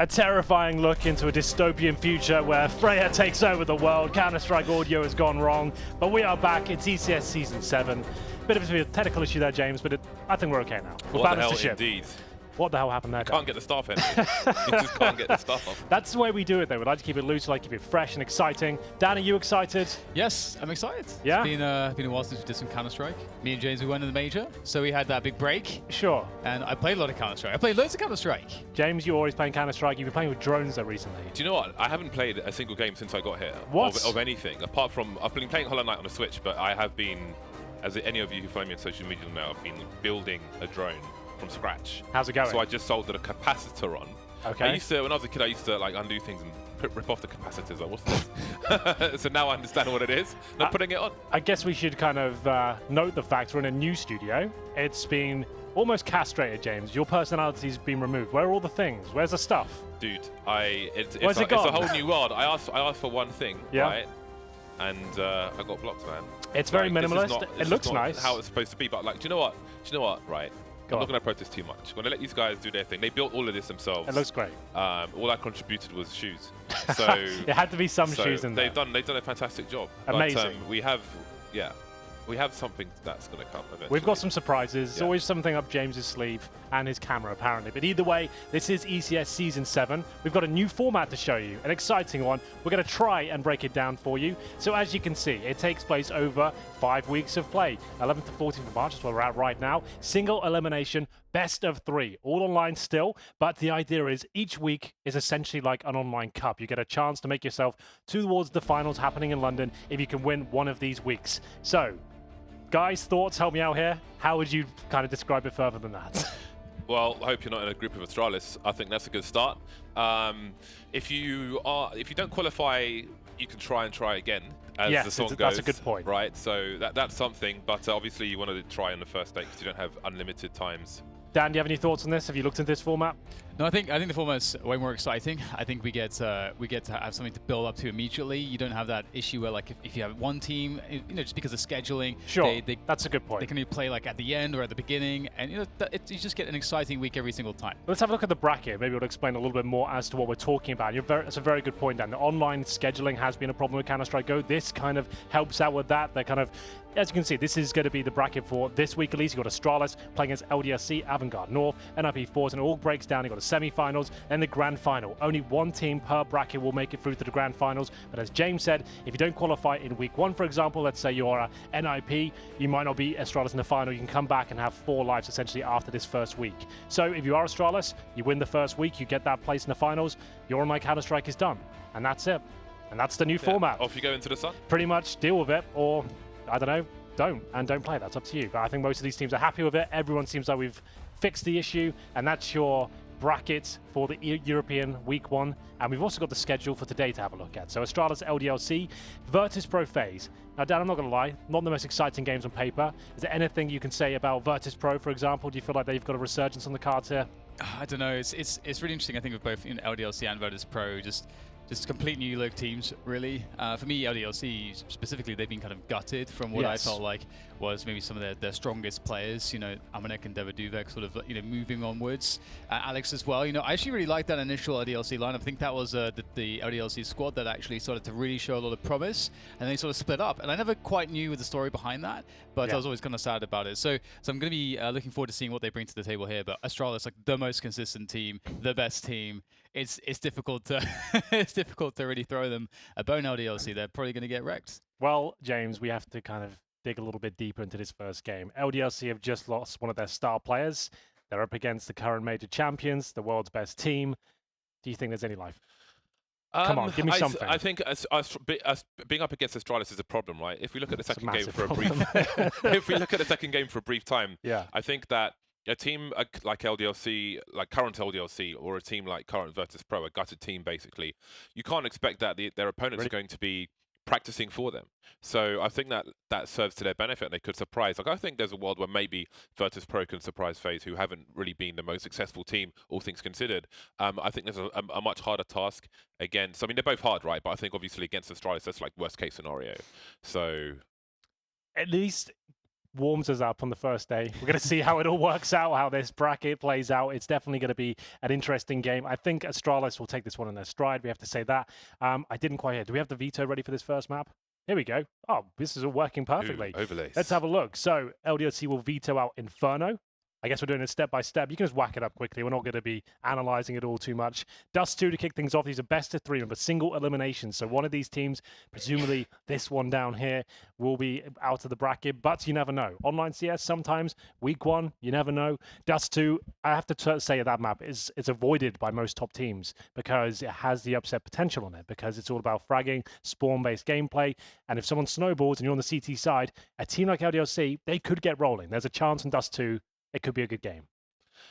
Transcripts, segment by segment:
A terrifying look into a dystopian future where Freya takes over the world. Counter-Strike audio has gone wrong, but we are back. It's ECS Season 7. Bit of a technical issue there, James, but I think we're okay now. We're what the balanced hell, the ship. indeed. What the hell happened there? Can't get the staff in. You just can't get the staff off. That's the way we do it, though. We like to keep it loose, we like to keep it fresh and exciting. Dan, are you excited? Yes, I'm excited. Yeah? It's been a while since we did some Counter-Strike. Me and James, we went in the major, so we had that big break. Sure. And I played a lot of Counter-Strike. I played loads of Counter-Strike. James, you're always playing Counter-Strike. You've been playing with drones, though, recently. Do you know what? I haven't played a single game since I got here. What? Of anything. Apart from, I've been playing Hollow Knight on the Switch, but I have been, as any of you who follow me on social media know, I've been building a drone from scratch. How's it going? So I just soldered a capacitor on. Okay. I used to, when I was a kid, I used to like undo things and rip off the capacitors. Like, what's this? So now I understand what it is. I'm putting it on. I guess we should kind of note the fact we're in a new studio. It's been almost castrated, James. Your personality's been removed. Where are all the things? Where's the stuff? Dude, it's Where's it a gone? whole new world. I asked for one thing, Yeah. right? And I got blocked, man. It's very Like, minimalist. this It looks is not nice. how it's supposed to be, but like, do you know what? Right. Go I'm on. not going to protest too much. I'm going to let these guys do their thing. They built all of this themselves. It looks great. All I contributed was shoes. So It had to be some so shoes in there. they've done a fantastic job. Amazing. But, we have something that's going to come eventually. We've got some surprises. There's Yeah. always something up James's sleeve and his camera, apparently. But either way, this is ECS Season 7. We've got a new format to show you, an exciting one. We're going to try and break it down for you. So as you can see, it takes place over 5 weeks of play. 11th to 14th of March is where we're at right now. Single elimination, best of 3. All online still, but the idea is each week is essentially like an online cup. You get a chance to make yourself towards the finals happening in London if you can win one of these weeks. So, guys, thoughts? Help me out here. How would you kind of describe it further than that? Well, I hope you're not in a group of Astralis. I think that's a good start. If you don't qualify, you can try again. As Yes, the song goes, that's a good point. Right, so that's something. But obviously, you want to try on the first day because you don't have unlimited times. Dan, do you have any thoughts on this? Have you looked into this format? No, I think the format's way more exciting. I think we get to have something to build up to immediately. You don't have that issue where like if you have one team, just because of scheduling, Sure, that's a good point. They can either play like at the end or at the beginning, and you just get an exciting week every single time. Let's have a look at the bracket. Maybe we'll explain a little bit more as to what we're talking about. That's a very good point, Dan. The online scheduling has been a problem with Counter-Strike Go. This kind of helps out with that. They're kind of, as you can see, this is going to be the bracket for this week at least. You've got Astralis playing against LDLC, Avantgarde North, NIP4s, and it all breaks down. You've got the semi-finals and the grand final. Only one team per bracket will make it through to the grand finals. But as James said, if you don't qualify in week 1, for example, let's say you're a NIP, you might not be Astralis in the final. You can come back and have 4 lives essentially after this first week. So if you are Astralis, you win the first week, you get that place in the finals, your online Counter-Strike is done. And that's it. And that's the new format. Off you go into the sun. Pretty much deal with it, or, I don't know, don't play. That's up to you. But I think most of these teams are happy with it. Everyone seems like we've fixed the issue, and that's your bracket for the European Week 1. And we've also got the schedule for today to have a look at. So Astralis LDLC, Virtus Pro phase. Now, Dan, I'm not going to lie, not the most exciting games on paper. Is there anything you can say about Virtus Pro, for example? Do you feel like they've got a resurgence on the cards here? I don't know. It's really interesting. I think with both LDLC and Virtus Pro, just complete new look teams, really. For me, LDLC specifically, they've been kind of gutted from what I felt like was maybe some of their strongest players. Amanek and Devaduvek sort of moving onwards. Alex as well. I actually really liked that initial LDLC lineup. I think that was the LDLC squad that actually started to really show a lot of promise, and they sort of split up. And I never quite knew the story behind that, but I was always kind of sad about it. So I'm going to be looking forward to seeing what they bring to the table here. But Astralis, like the most consistent team, the best team. It's difficult to really throw them a bone. LDLC, they're probably going to get wrecked. Well, James, we have to kind of dig a little bit deeper into this first game. LDLC have just lost one of their star players. They're up against the current major champions, the world's best team. Do you think there's any life? Come on, give me something. I think being up against Astralis is a problem, right? If we look at the second game for a brief time, yeah, I think that a team like LDLC, like current LDLC, or a team like current Virtus Pro, a gutted team basically, you can't expect that their opponents are going to be practicing for them. So I think that serves to their benefit, and they could surprise. Like, I think there's a world where maybe Virtus Pro can surprise FaZe, who haven't really been the most successful team, all things considered. I think there's a much harder task against. I mean, they're both hard, right? But I think obviously against Astralis, that's like worst case scenario. So at least warms us up on the first day. We're going to see how it all works out, how this bracket plays out. It's definitely going to be an interesting game. I think Astralis will take this one in their stride. We have to say that. I didn't quite hear. Do we have the veto ready for this first map? Here we go. Oh, this is all working perfectly. Ooh, overlays. Let's have a look. So LDLC will veto out Inferno. I guess we're doing it step by step. You can just whack it up quickly. We're not going to be analyzing it all too much. Dust 2 to kick things off. These are best of 3, remember, single elimination. So one of these teams, presumably this one down here, will be out of the bracket, but you never know. Online CS, sometimes, week 1, you never know. Dust 2, I have to say that map is avoided by most top teams because it has the upset potential on it, because it's all about fragging, spawn-based gameplay, and if someone snowballs and you're on the CT side, a team like LDLC, they could get rolling. There's a chance in Dust 2 it could be a good game.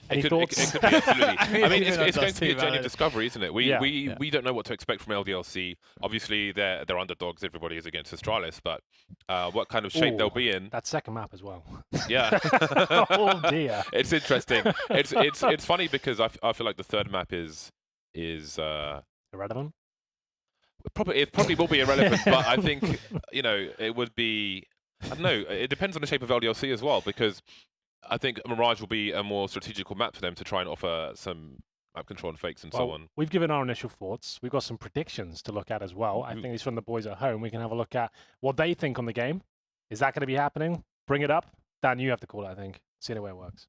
Any thoughts? It could be, absolutely. I mean, it's going to be a journey of discovery, isn't it? We don't know what to expect from LDLC. Obviously, they're underdogs. Everybody is against Astralis, but what kind of shape they'll be in. That second map as well. Yeah. Oh dear. It's interesting. It's funny because I feel like the third map is irrelevant. It probably will be irrelevant, but I think it would be. I don't know. It depends on the shape of LDLC as well, because I think Mirage will be a more strategical map for them to try and offer some map control and fakes and so on. We've given our initial thoughts. We've got some predictions to look at as well. I think it's from the boys at home. We can have a look at what they think on the game. Is that going to be happening? Bring it up. Dan, you have to call it, I think. See the way it works.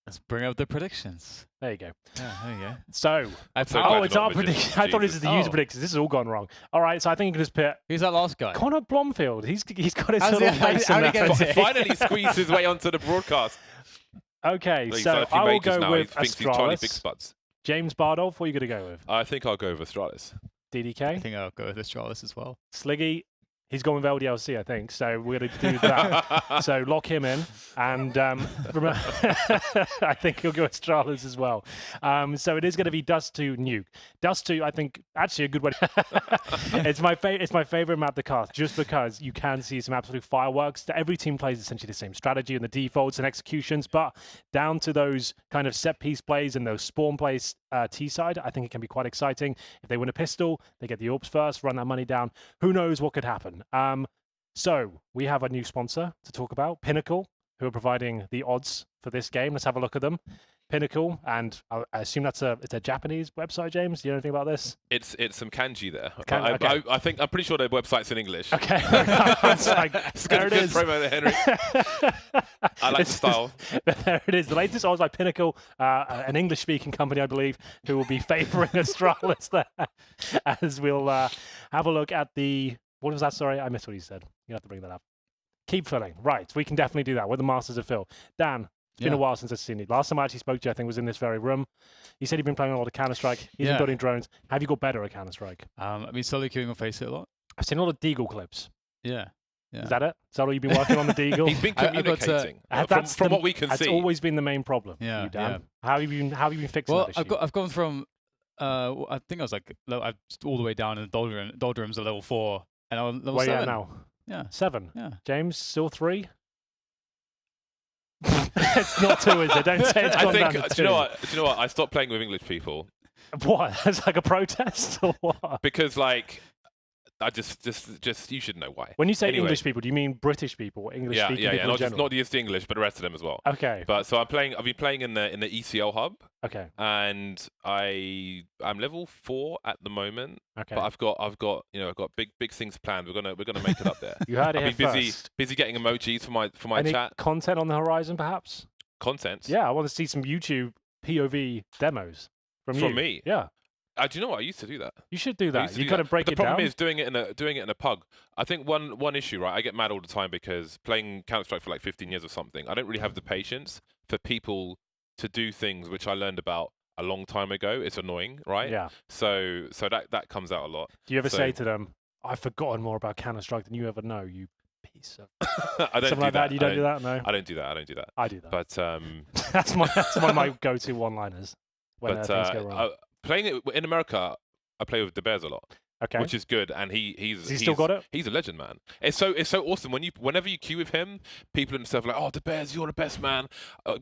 Let's bring up the predictions. There you go. Yeah, there you go. So, it's our prediction. I thought this is the user predictions. This has all gone wrong. All right, so I think you can just put. Who's that last guy? Connor Blomfield. He's got his little face in there. Finally squeezed his way onto the broadcast. Okay, so I will go with Charlie Big Astralis. Spots. James Bardolph, what are you going to go with? I think I'll go with Astralis. DDK? I think I'll go with Astralis as well. Sliggy, he's going with LDLC, I think. So we're going to do that. So lock him in. And I think he'll go Astralis as well. So it is going to be Dust 2 Nuke. Dust 2, I think, actually a good way. It's my favorite map to cast, just because you can see some absolute fireworks. Every team plays essentially the same strategy and the defaults and executions, but down to those kind of set piece plays and those spawn plays T side, I think it can be quite exciting. If they win a pistol, they get the AWPs first, run that money down. Who knows what could happen? So we have a new sponsor to talk about, Pinnacle, who are providing the odds for this game. Let's have a look at them. Pinnacle, and I assume it's a Japanese website, James. Do you know anything about this? It's some kanji there. Okay. I'm pretty sure their website's in English. Okay. There it is. Promo there, Henry. I like the style. There it is. The latest odds by Pinnacle, an English-speaking company, I believe, who will be favouring Astralis there. As we'll have a look at the... What was that? Sorry, I missed what you said. You have to bring that up. Keep filling. Right, we can definitely do that. We're the masters of fill. Dan, it's been a while since I've seen you. Last time I actually spoke to you, I think, was in this very room. You said you've been playing a lot of Counter-Strike. You've been building drones. Have you got better at Counter-Strike? I've been slowly queuing on Face it a lot. I've seen a lot of Deagle clips. Yeah. Is that it? Is that all you've been working on, the Deagle? He's been communicating. From what we can see. That's always been the main problem. Yeah. For you, Dan. How have you been fixing that issue? I've gone from, I think I was like, all the way down in the doldrums at level 4. And I'm level 7. Where are you at now? Yeah. 7? Yeah. James, still 3? It's not 2, is it? Don't say it's gone down to 2. Do you know what? I stopped playing with English people. What? That's like a protest or what? Because, like, I just you should know why. When you say English people, do you mean British people, English speaking people in general? Not just the English, but the rest of them as well. Okay. But so I've been playing in the ECL hub. Okay. And I'm level 4 at the moment. Okay. But I've got big things planned. We're gonna make it up there. You heard it I've here been first. busy getting emojis for my Any chat. content on the horizon, perhaps? Content? Yeah, I want to see some YouTube POV demos from you. me? Yeah. Do you know what? I used to do that. You should do that. You've got to break it down. The problem is doing it in a pug. I think one issue, right? I get mad all the time because playing Counter-Strike for like 15 years or something, I don't really have the patience for people to do things which I learned about a long time ago. It's annoying, right? Yeah. So that comes out a lot. Do you ever say to them, "I've forgotten more about Counter-Strike than you ever know, you piece of..." I don't Something do like that. You don't do that? No. I don't do that. I do that. But that's one of my go-to one-liners when things go wrong. Playing it in America, I play with the Bears a lot. Okay. Which is good, and he's still got it? He's a legend, man. It's so awesome whenever you queue with him, people and stuff are like, "Oh, the Bears, you're the best, man.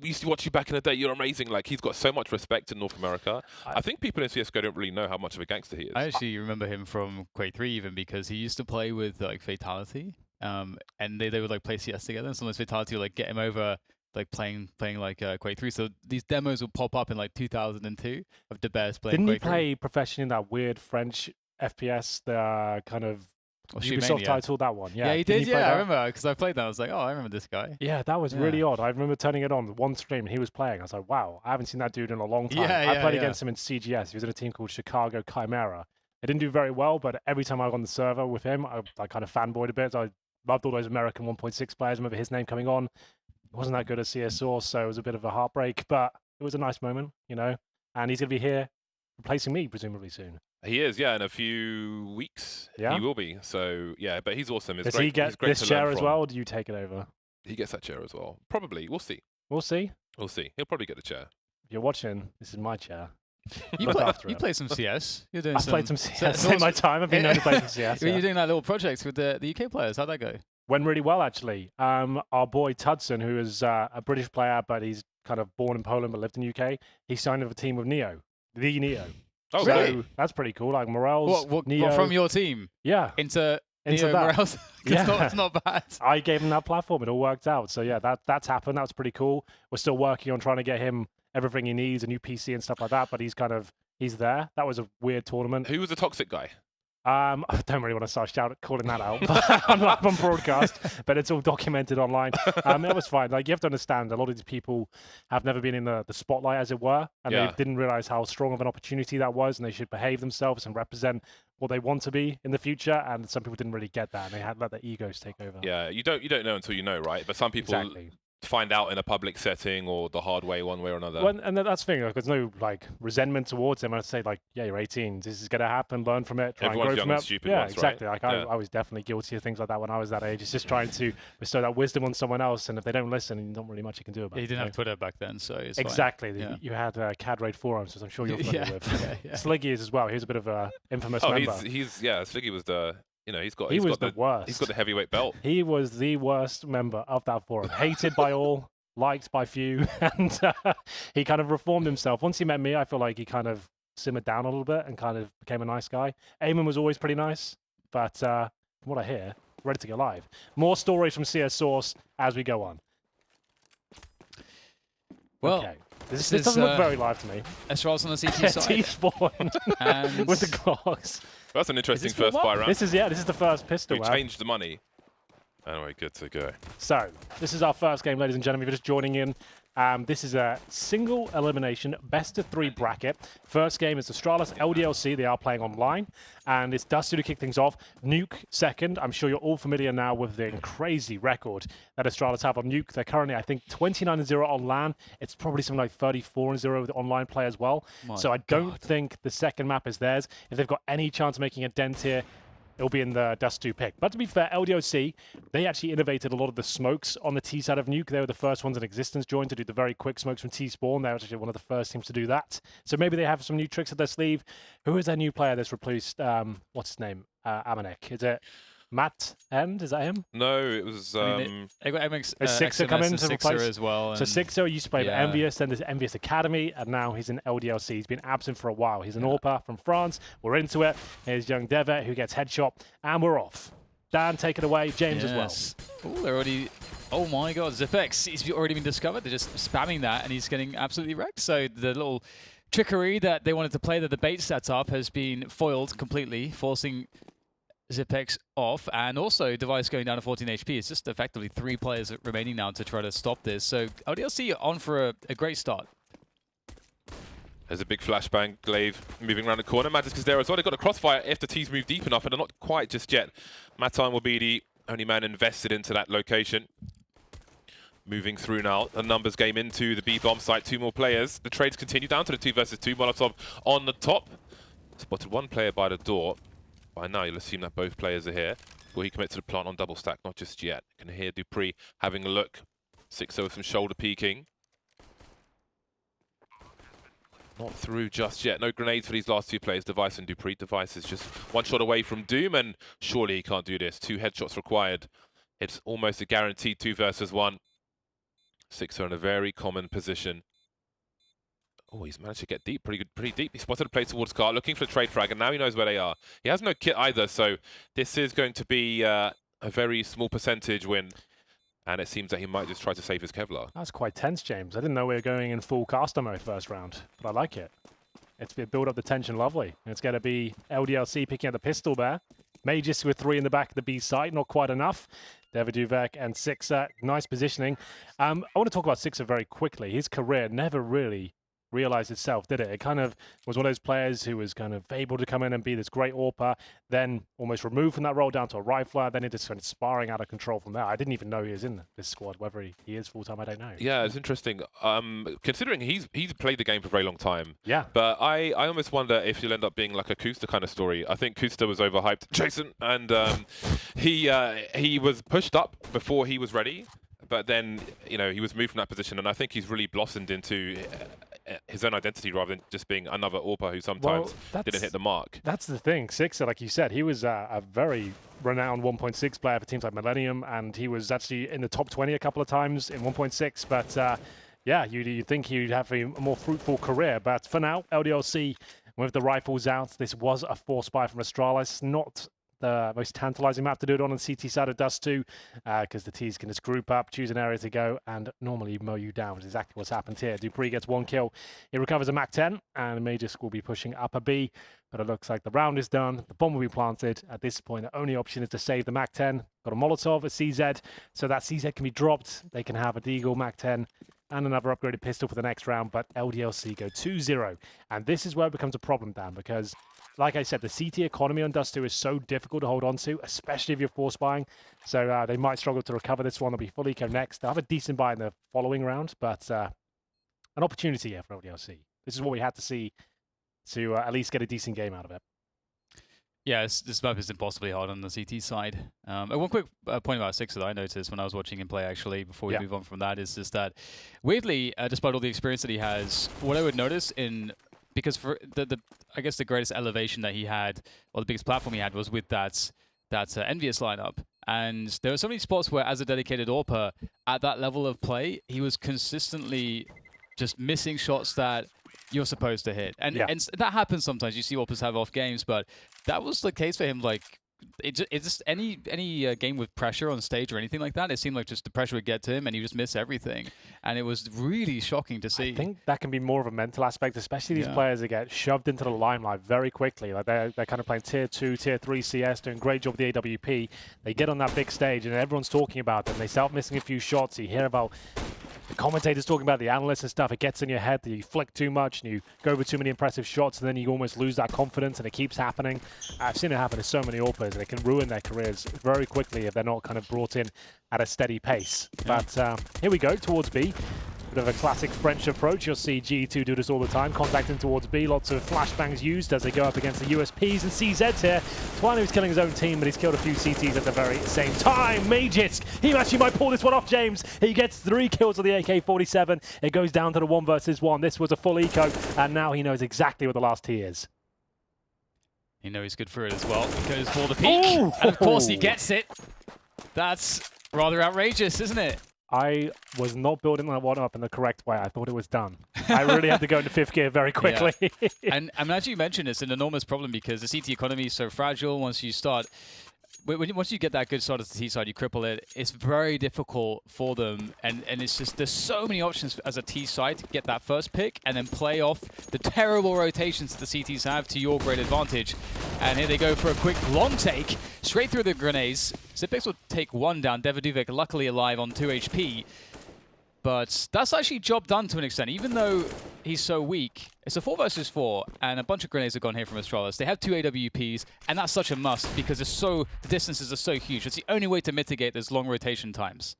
We used to watch you back in the day. You're amazing." Like, he's got so much respect in North America. I think people in CS:GO don't really know how much of a gangster he is. I actually remember him from Quake 3 even, because he used to play with like Fatality, and they would like play CS together. And sometimes Vitality would like get him over, like playing like Quake 3. So these demos will pop up in like 2002 of the best playing. Didn't Quake he play professionally in that weird French FPS, the kind of Ubisoft title, that one? Yeah, he did. Yeah, I remember because I played that. I was like, oh, I remember this guy. Yeah, that was really odd. I remember turning it on one stream and he was playing. I was like, wow, I haven't seen that dude in a long time. I played against him in CGS. He was in a team called Chicago Chimera. They didn't do very well, but every time I was on the server with him, I kind of fanboyed a bit. I loved all those American 1.6 players. I remember his name coming on. He wasn't that good at CS Source, so it was a bit of a heartbreak, but it was a nice moment, you know. And he's going to be here replacing me, presumably, soon. He is, yeah, in a few weeks. Yeah? He will be. So, yeah, but he's awesome. Does he get this chair as well, or do you take it over? He gets that chair as well. Probably. We'll see. We'll see. We'll see. He'll probably get the chair. If you're watching, this is my chair. You play some CS. You're doing I've played some CS in my time. I've been known to play some CS. You're doing that little project with the UK players. How'd that go? Went really well, actually. Our boy Tudson, who is a British player, but he's kind of born in Poland but lived in UK, he signed with a team with Neo, the Neo. Oh, so really? That's pretty cool. Like Morels, Neo. What, from your team? Yeah. Into that. Morels? It's not bad. I gave him that platform. It all worked out. So yeah, that's happened. That's pretty cool. We're still working on trying to get him everything he needs, a new PC and stuff like that, but he's there. That was a weird tournament. Who was the toxic guy? I don't really want to start calling that out on broadcast, but it's all documented online. It was fine. Like, you have to understand, a lot of these people have never been in the spotlight, as it were, and they didn't realize how strong of an opportunity that was, and they should behave themselves and represent what they want to be in the future. And some people didn't really get that, and they had let their egos take over. Yeah, you don't know until you know, right? But some people find out in a public setting or the hard way, one way or another. Well, and that's the thing. Like, there's no like resentment towards them. I'd say like, yeah, you're 18. This is gonna happen. Learn from it. Try Everyone's and grow young from and it. stupid Yeah, once, exactly. right? Like I was definitely guilty of things like that when I was that age. It's just trying to bestow that wisdom on someone else, and if they don't listen, not really much you can do about it. You didn't have Twitter back then, so it's exactly. Fine. You had CAD Raid forums, which I'm sure you're familiar with. Yeah. Sliggy is as well. He was a bit of a infamous member. Sliggy was the. You know, he was the worst. He's got the heavyweight belt. He was the worst member of that forum. Hated by all, liked by few, and he kind of reformed himself. Once he met me, I feel like he kind of simmered down a little bit and kind of became a nice guy. Eamon was always pretty nice, but from what I hear, ready to go live. More stories from CS Source as we go on. Well, okay. This doesn't look very live to me. Astralis on the CT side. T-spawn with the clocks. Well, that's an interesting first buy round. This is the first pistol. We changed the money. Anyway, good to go. So, this is our first game, ladies and gentlemen. If you're just joining in, this is a single elimination, best of 3 bracket. First game is Astralis LDLC. They are playing online. And it's Dusty to kick things off. Nuke second. I'm sure you're all familiar now with the crazy record that Astralis have on Nuke. They're currently, I think, 29-0 on LAN. It's probably something like 34-0 with online play as well. So I don't think the second map is theirs. If they've got any chance of making a dent here, it'll be in the Dust 2 pick. But to be fair, LDLC, they actually innovated a lot of the smokes on the T side of Nuke. They were the first ones in existence joined to do the very quick smokes from T-spawn. They were actually one of the first teams to do that. So maybe they have some new tricks up their sleeve. Who is their new player that's replaced, what's his name? Amanek. Is it Matt End? Is that him? No, it was... they got MX, Sixer come in to replace as well. So Sixer used to play for Envious, then there's Envious Academy, and now he's in LDLC. He's been absent for a while. He's an AWPer from France. We're into it. Here's young Devet, who gets headshot, and we're off. Dan, take it away. James as well. Oh, they're already... Oh my god, Zipex, he's already been discovered. They're just spamming that, and he's getting absolutely wrecked. So the little trickery that they wanted to play, that the bait set up, has been foiled completely, forcing Zipex off, and also Device going down to 14 HP. It's just effectively 3 players remaining now to try to stop this. So LDLC on for a great start. There's a big flashbang, Glaive moving around the corner. Magic is there as well. They've got a crossfire if the T's move deep enough, and they're not quite just yet. Matan will be the only man invested into that location. Moving through now, a numbers game into the B-bomb site. 2 more players. The trades continue down to the 2 versus 2. Molotov on the top. Spotted 1 player by the door. By now, you'll assume that both players are here. Will he commit to the plant on double stack? Not just yet. You can hear Dupree having a look. 6-0 with some shoulder peeking. Not through just yet. No grenades for these last 2 players, Device and Dupree. Device is just 1 shot away from Doom, and surely he can't do this. 2 headshots required. It's almost a guaranteed 2 versus 1. 6-0 in a very common position. Oh, he's managed to get deep, pretty deep. He spotted a play towards Car, looking for the trade frag, and now he knows where they are. He has no kit either, so this is going to be a a very small percentage win, and it seems that he might just try to save his Kevlar. That's quite tense, James. I didn't know we were going in full caster mode first round, but I like it. It's build up the tension lovely. And it's going to be LDLC picking up the pistol there. Magus with 3 in the back of the B side, not quite enough. Devaduvek and Sixer, nice positioning. I want to talk about Sixer very quickly. His career never really realized itself, did it? It kind of was one of those players who was kind of able to come in and be this great AWPer, then almost removed from that role down to a rifler, then it just went sparring out of control from there. I didn't even know he was in this squad. Whether he is full-time, I don't know. Yeah, it's interesting. Considering he's played the game for a very long time. Yeah. But I almost wonder if he'll end up being like a Kusta kind of story. I think Kusta was overhyped, Jason, and he was pushed up before he was ready. But then, you know, he was moved from that position, and I think he's really blossomed into his own identity rather than just being another AWPer who sometimes didn't hit the mark. That's the thing. Sixer, like you said, he was a very renowned 1.6 player for teams like Millennium, and he was actually in the top 20 a couple of times in 1.6. But yeah, you'd think he'd have a more fruitful career. But for now, LDLC with the rifles out, this was a force buy from Astralis, not the most tantalizing map to do it on the CT side of Dust 2, because the T's can just group up, choose an area to go, and normally mow you down, which is exactly what's happened here. Dupree gets 1 kill. He recovers a MAC-10, and Magus will be pushing up a B, but it looks like the round is done. The bomb will be planted. At this point, the only option is to save the MAC-10. Got a Molotov, a CZ, so that CZ can be dropped. They can have a Deagle MAC-10 and another upgraded pistol for the next round, but LDLC go 2-0. And this is where it becomes a problem, Dan, because like I said, the CT economy on Dust 2 is so difficult to hold on to, especially if you're force buying. So they might struggle to recover this one. They'll be full eco next. They'll have a decent buy in the following round, but an opportunity here for LDLC. This is what we had to see to at least get a decent game out of it. Yeah, this map is impossibly hard on the CT side. One quick point about Sixer that I noticed when I was watching him play, actually, before we move on from that, is just that, weirdly, despite all the experience that he has, what I would notice because for I guess the greatest elevation that he had, or the biggest platform he had, was with that Envious lineup. And there were so many spots where, as a dedicated AWPer, at that level of play, he was consistently just missing shots that you're supposed to hit. And that happens sometimes. You see AWPers have off games, but that was the case for him. Like, it's just any game with pressure on stage or anything like that, it seemed like just the pressure would get to him and he just miss everything. And it was really shocking to see. I think that can be more of a mental aspect, especially these players that get shoved into the limelight very quickly. Like they're kind of playing tier 2, tier 3 CS, doing a great job with the AWP. They get on that big stage and everyone's talking about them. They start missing a few shots. You hear about the commentators talking about the analysts and stuff. It gets in your head that you flick too much and you go over too many impressive shots, and then you almost lose that confidence, and it keeps happening. I've seen it happen to so many AWPers, and it can ruin their careers very quickly if they're not kind of brought in at a steady pace. But here we go towards B. Bit of a classic French approach. You'll see G2 do this all the time, contacting towards B. Lots of flashbangs used as they go up against the USPs and CZs here. Twine who's killing his own team, but he's killed a few CTs at the very same time. Magus, he actually might pull this one off, James. He gets 3 kills with the AK-47. It goes down to the 1 versus 1. This was a full eco, and now he knows exactly what the last T is. You know he's good for it as well. He goes for the peak, and of course he gets it. That's rather outrageous, isn't it? I was not building that one up in the correct way. I thought it was done. I really had to go into 5th gear very quickly. Yeah. And as you mentioned, it's an enormous problem because the CT economy is so fragile. Once you get that good start at the T side, you cripple it. It's very difficult for them, and it's just there's so many options as a T side to get that first pick and then play off the terrible rotations that the CTs have to your great advantage. And here they go for a quick long take straight through the grenades. Zipix will take 1 down. Devaduvek luckily alive on 2 HP. But that's actually job done to an extent. Even though he's so weak, it's a 4 versus 4, and a bunch of grenades have gone here from Astralis. They have 2 AWPs, and that's such a must because the distances are so huge. It's the only way to mitigate those long rotation times.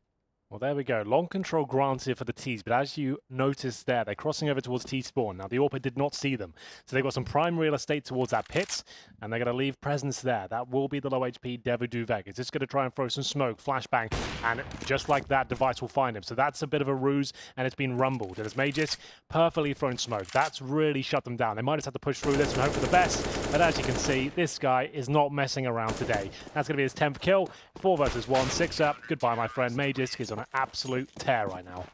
Well, there we go. Long control granted for the Ts, but as you notice there, they're crossing over towards T-spawn. Now, the AWPer did not see them, so they've got some prime real estate towards that pit, and they're going to leave presence there. That will be the low HP Devaduvek. It's just going to try and throw some smoke, flashbang, and just like that, device will find him. So that's a bit of a ruse, and it's been rumbled. And as Magus perfectly thrown smoke, that's really shut them down. They might just have to push through this and hope for the best, but as you can see, this guy is not messing around today. That's going to be his 10th kill. 4 versus 1, 6 up. Goodbye, my friend. Magus is on an absolute tear right now.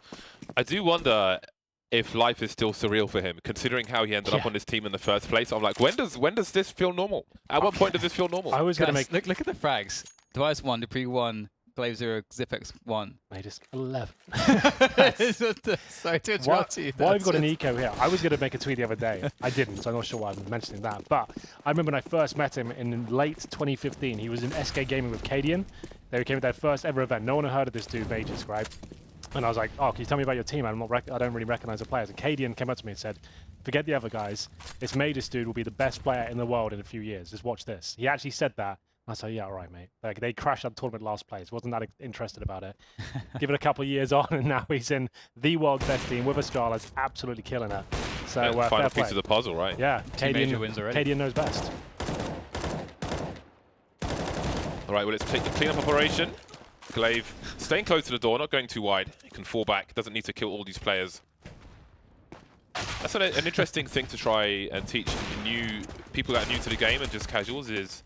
I do wonder if life is still surreal for him, considering how he ended up on this team in the first place. I'm like, when does this feel normal? At what point does this feel normal? I was going to make... Look at the frags. Device 1, Dupree 1, Glaive 0, Zipex 1. They just 11. Sorry to interrupt you. Why have you got an eco here? I was going to make a tweet the other day. I didn't, so I'm not sure why I'm mentioning that. But I remember when I first met him in late 2015. He was in SK Gaming with Cadian. They came to their first ever event. No one had heard of this dude, Mages, right? And I was like, oh, can you tell me about your team? I don't really recognize the players. And Cadian came up to me and said, forget the other guys. This Mages dude will be the best player in the world in a few years. Just watch this. He actually said that. I said, yeah, all right, mate. Like, they crashed that tournament last place. Wasn't that interested about it. Give it a couple of years on, and now he's in the world's best team with Astralis, absolutely killing it. So, final fair piece play. of the puzzle, right? Yeah, major wins already. Cadian knows best. All right, well, let's take the cleanup operation. Glaive staying close to the door, not going too wide. He can fall back, doesn't need to kill all these players. That's an interesting thing to try and teach new people that are new to the game and just casuals, is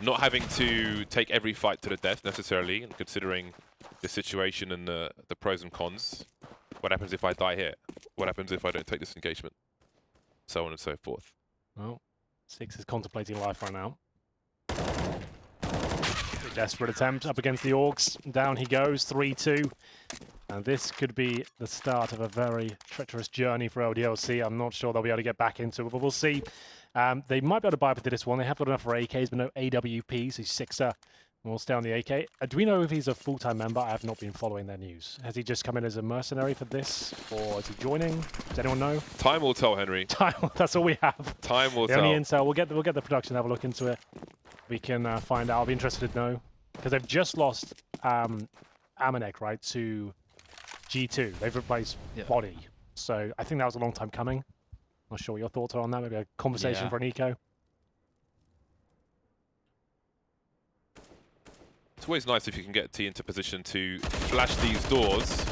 not having to take every fight to the death necessarily, and considering the situation and the pros and cons. What happens if I die here? What happens if I don't take this engagement? So on and so forth. Well, Six is contemplating life right now. A desperate attempt up against the Orcs. Down he goes, 3-2. And this could be the start of a very treacherous journey for LDLC. I'm not sure they'll be able to get back into it, but we'll see. They might be able to buy up into this one. They have got enough for AKs, but no AWPs. He's Sixer. We'll stay on the AK. Do we know if he's a full-time member? I have not been following their news. Has he just come in as a mercenary for this, or is he joining? Does anyone know? Time will tell, Henry. Time. That's all we have. Time will the tell. only intel. We'll get the production. Have a look into it. We can find out. I'll be interested to know, because they've just lost Amanek, right, to G2. They've replaced Body. So I think that was a long time coming. Not sure what your thoughts are on that. Maybe a conversation for an eco. It's always nice if you can get T into position to flash these doors.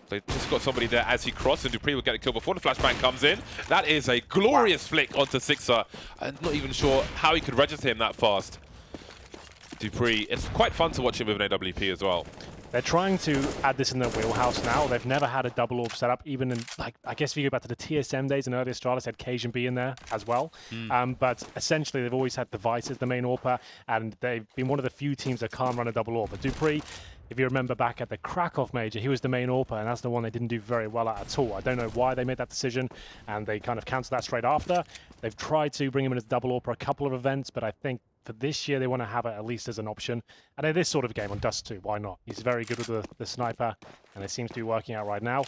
They just got somebody there as he crossed, and Dupree will get a kill before the flashbang comes in. That is a glorious flick onto Sixer. I'm not even sure how he could register him that fast. Dupree, it's quite fun to watch him with an AWP as well. They're trying to add this in their wheelhouse now. They've never had a double AWP setup, even in, like, I guess if you go back to the TSM days and earlier Astralis had Cajun B in there as well. But essentially, they've always had Device as the main AWPer, and they've been one of the few teams that can't run a double AWP. But Dupree, if you remember back at the Krakow Major, he was the main AWPer, and that's the one they didn't do very well at all. I don't know why they made that decision, and they kind of cancelled that straight after. They've tried to bring him in as double AWPer a couple of events, but I think for this year, they want to have it at least as an option. And in this sort of game on Dust 2, why not? He's very good with the sniper, and it seems to be working out right now.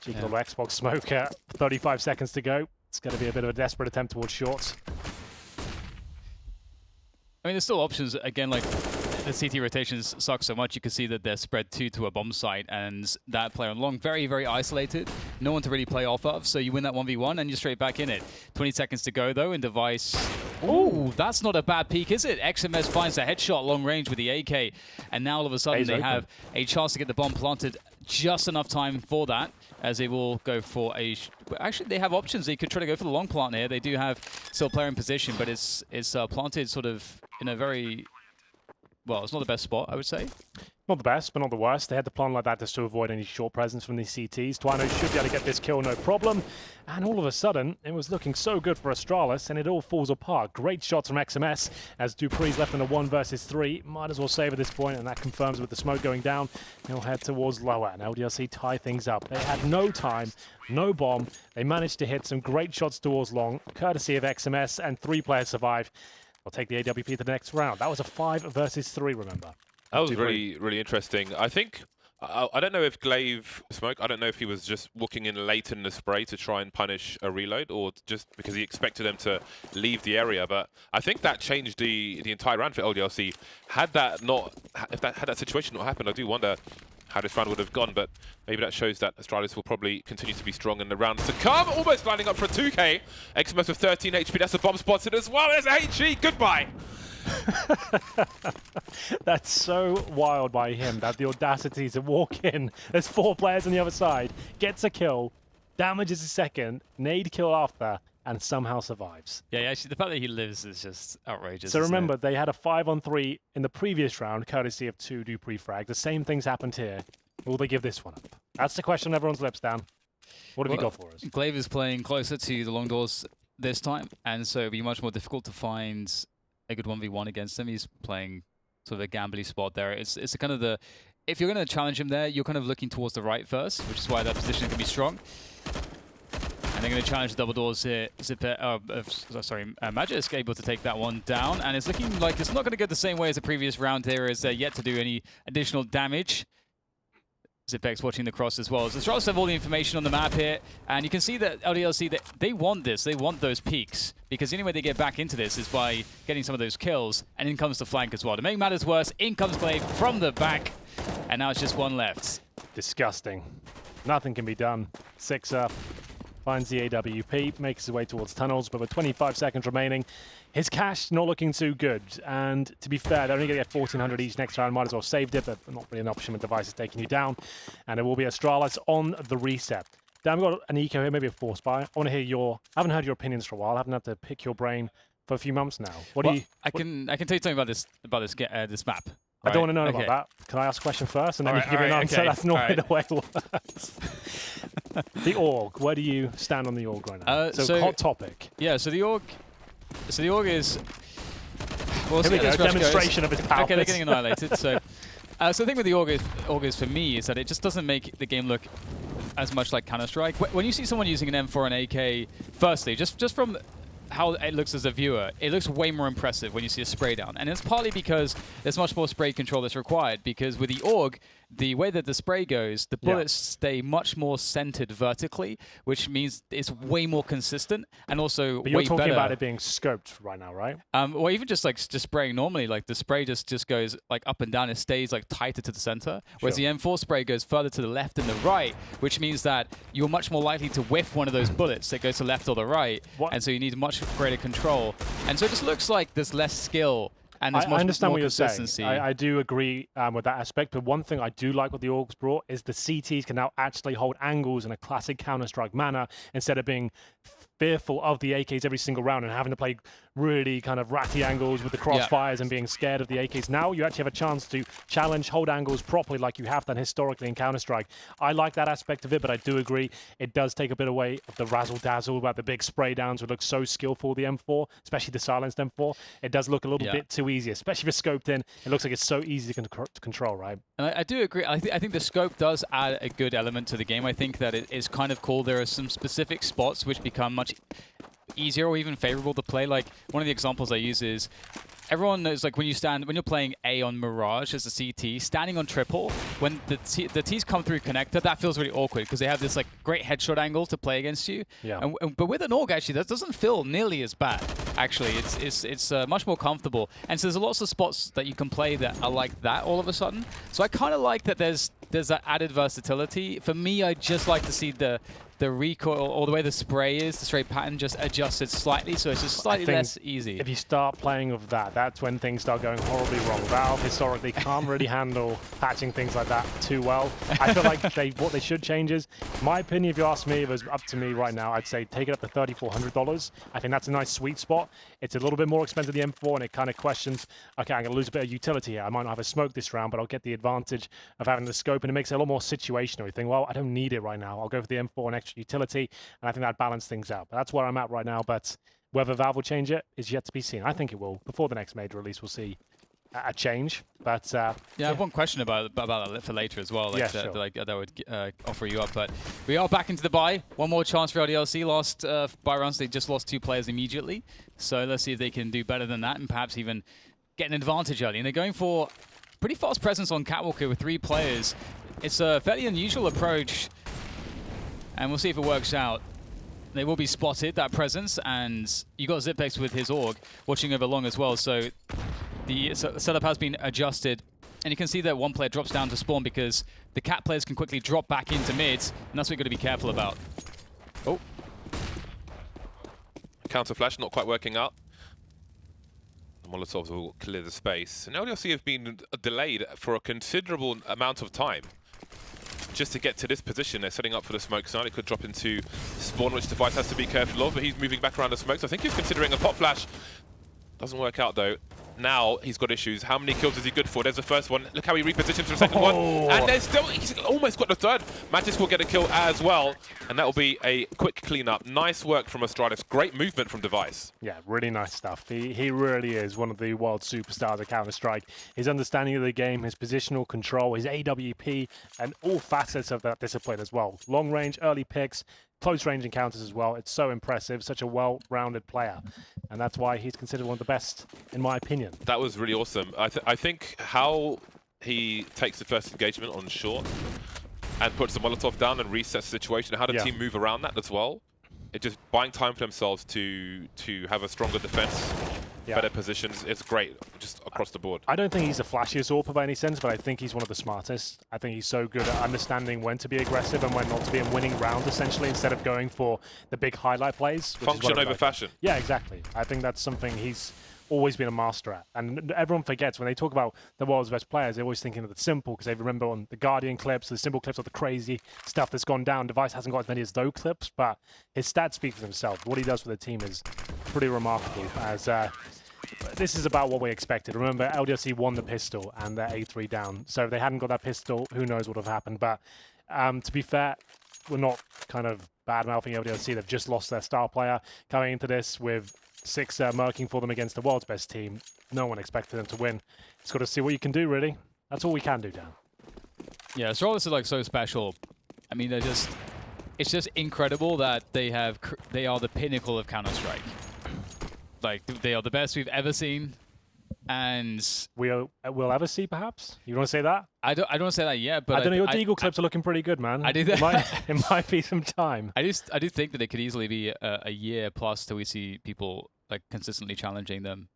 Cheeky little Xbox smoker, 35 seconds to go. It's going to be a bit of a desperate attempt towards shorts. I mean, there's still options. Again, like, the CT rotations suck so much. You can see that they're spread to a bomb site, and that player on long, very, very isolated. No one to really play off of, so you win that 1v1, and you're straight back in it. 20 seconds to go, though, in Device. Ooh, that's not a bad peek, is it? XMS finds a headshot long range with the AK, and now all of a sudden they have a chance to get the bomb planted. Just enough time for that, as they will go for a... Actually, they have options. They could try to go for the long plant here. They do have still player in position, but it's planted sort of in a very... Well, it's not the best spot, I would say. Not the best, but not the worst. They had to plan like that just to avoid any short presence from these CTs. Twino should be able to get this kill, no problem. And all of a sudden, it was looking so good for Astralis, and it all falls apart. Great shots from XMS, as Dupree's left in a 1 versus 3. Might as well save at this point, and that confirms with the smoke going down. He'll head towards lower, and LDLC tie things up. They had no time, no bomb. They managed to hit some great shots towards long, courtesy of XMS, and 3 players survived. We'll take the AWP to the next round. That was a 5 versus 3, remember. That was really, really interesting. I think, I don't know if Glaive Smoke, I don't know if he was just walking in late in the spray to try and punish a reload, or just because he expected them to leave the area. But I think that changed the entire round for LDLC. Had that situation not happened, I do wonder how this round would have gone, but maybe that shows that Astralis will probably continue to be strong in the rounds to come. Almost lining up for a 2K. XMS with 13 HP, that's a bomb spotted as well. There's a HE, goodbye. That's so wild by him, that the audacity to walk in. There's 4 players on the other side, gets a kill, damages a second, nade kill after, and somehow survives. Yeah, actually, the fact that he lives is just outrageous. So remember, they had a 5-on-3 in the previous round, courtesy of 2 Dupree frags. The same thing's happened here. Will they give this one up? That's the question on everyone's lips, Dan. What have you got for us? Glaive is playing closer to the long doors this time, and so it'll be much more difficult to find a good 1v1 against him. He's playing sort of a gambly spot there. It's kind of the, if you're going to challenge him there, you're kind of looking towards the right first, which is why that position can be strong. And they're going to challenge the double doors here. Magisk able to take that one down, and it's looking like it's not going to go the same way as the previous round here, as they're yet to do any additional damage. Zipex watching the cross as well. So Astralis have all the information on the map here, and you can see that LDLC, they want this. They want those peaks, because the only way they get back into this is by getting some of those kills, and in comes the flank as well. To make matters worse, in comes Glaive from the back, and now it's just one left. Disgusting. Nothing can be done. 6 up. Finds the AWP, makes his way towards tunnels, but with 25 seconds remaining, his cash not looking too good. And to be fair, they're only going to get 1,400 each next round. Might as well saved it, but not really an option with devices taking you down. And it will be Astralis on the reset. Dan, we've got an eco here, maybe a force buy. I want to hear your. I haven't heard your opinions for a while. I haven't had to pick your brain for a few months now. What do you? I can tell you something about this map. I don't want to know about that. Can I ask a question first, and then you can give me an answer? Okay. That's not the way it works. The org. Where do you stand on the org right now? So hot topic. Yeah. So the org is. Well, here we go. Demonstration of his power. Okay, they're getting annihilated. So the thing with the org is for me is that it just doesn't make the game look as much like Counter-Strike. When you see someone using an M4 and AK, firstly, just from how it looks as a viewer, it looks way more impressive when you see a spray down. And it's partly because there's much more spray control that's required, because with the AUG, the way that the spray goes, the bullets stay much more centered vertically, which means it's way more consistent and also but you're way talking better. About it being scoped right now, right? Or even just spraying normally, like the spray just goes like up and down. It stays like tighter to the center, whereas the M4 spray goes further to the left and the right, which means that you're much more likely to whiff one of those bullets that goes to the left or the right, and so you need much greater control. And so it just looks like there's less skill. And I understand what you're saying. I do agree with that aspect, but one thing I do like what the orgs brought is the CTs can now actually hold angles in a classic Counter-Strike manner instead of being fearful of the AKs every single round and having to play really kind of ratty angles with the crossfires and being scared of the AKs. Now you actually have a chance to challenge, hold angles properly like you have done historically in Counter-Strike. I like that aspect of it, but I do agree it does take a bit away of the razzle-dazzle about the big spray downs which look so skillful, the M4, especially the silenced M4. It does look a little bit too easy, especially if it's scoped in. It looks like it's so easy to control, right? And I do agree. I think the scope does add a good element to the game. I think that it is kind of cool. There are some specific spots which become much easier or even favorable to play. Like one of the examples I use is everyone knows, like when you're playing A on Mirage as a CT, standing on triple, when the T's come through connector, that feels really awkward because they have this like great headshot angle to play against you. Yeah. But with an AUG, actually, that doesn't feel nearly as bad. Actually, it's much more comfortable. And so there's lots of spots that you can play that are like that all of a sudden. So I kind of like that there's that added versatility. For me, I just like to see the recoil, or the way the spray is, the spray pattern just adjusted slightly, so it's just slightly less easy. If you start playing with that, that's when things start going horribly wrong. Valve historically can't really handle patching things like that too well. I feel like what they should change is, my opinion, if you ask me, if it was up to me right now, I'd say take it up to $3,400. I think that's a nice sweet spot. It's a little bit more expensive than the M4, and it kind of questions, okay, I'm going to lose a bit of utility here. I might not have a smoke this round, but I'll get the advantage of having the scope, and it makes it a lot more situational. You think, well, I don't need it right now. I'll go for the M4 and extra utility, and I think that balances things out. But that's where I'm at right now, but whether Valve will change it is yet to be seen. I think it will. Before the next major release, we'll see a change. But I have one question about that for later as well. Like that would offer you up. But we are back into the buy. One more chance for LDLC. Last buy rounds, they just lost 2 players immediately. So let's see if they can do better than that and perhaps even get an advantage early. And they're going for pretty fast presence on Catwalk with 3 players. It's a fairly unusual approach, and we'll see if it works out. They will be spotted, that presence, and you got Zipex with his AUG watching over long as well, so the setup has been adjusted. And you can see that one player drops down to spawn because the Cat players can quickly drop back into mid, and that's what you've got to be careful about. Oh. Counter flash not quite working out. The Molotovs will clear the space. And LDLC have been delayed for a considerable amount of time just to get to this position. They're setting up for the smoke side. It could drop into spawn, which Device has to be careful of, but he's moving back around the smoke. So I think he's considering a pop flash. Doesn't work out though. now he's got issues. How many kills is he good for? There's the first one. Look how he repositions for the second one. And there's still, he's almost got the third. Magis will get a kill as well. And that will be a quick cleanup. Nice work from Astralis. Great movement from Device. Yeah, really nice stuff. He really is one of the world superstars of Counter-Strike. His understanding of the game, his positional control, his AWP, and all facets of that discipline as well. Long range, early picks, close range encounters as well. It's so impressive, such a well-rounded player. And that's why he's considered one of the best, in my opinion. That was really awesome. I think how he takes the first engagement on short and puts the Molotov down and resets the situation, how the team move around that as well. It's just buying time for themselves to have a stronger defense, better positions. It's great, just across the board. I don't think he's the flashiest AWPer by any sense, but I think he's one of the smartest. I think he's so good at understanding when to be aggressive and when not to be, and winning rounds, essentially, instead of going for the big highlight plays. Function over fashion. Yeah, exactly. I think that's something he's always been a master at. And everyone forgets, when they talk about the world's best players, they're always thinking of the simple, because they remember on the Guardian clips, the simple clips of the crazy stuff that's gone down. Device hasn't got as many as those clips, but his stats speak for themselves. What he does for the team is pretty remarkable, as this is about what we expected. Remember, LDLC won the pistol and they're A3 down. So if they hadn't got that pistol, who knows what would have happened. But to be fair, we're not kind of bad-mouthing LDLC. They've just lost their star player coming into this with 6 murking for them against the world's best team. No one expected them to win. It's got to see what you can do, really. That's all we can do, Dan. Yeah, Astralis is like so special. I mean, it's just incredible that they are the pinnacle of Counter-Strike. Like, they are the best we've ever seen, and we'll ever see, perhaps. You want to say that? I don't want to say that yet, but I don't know. Your Deagle clips are looking pretty good, man. I do that. It might be some time. I do think that it could easily be a year plus till we see people like consistently challenging them.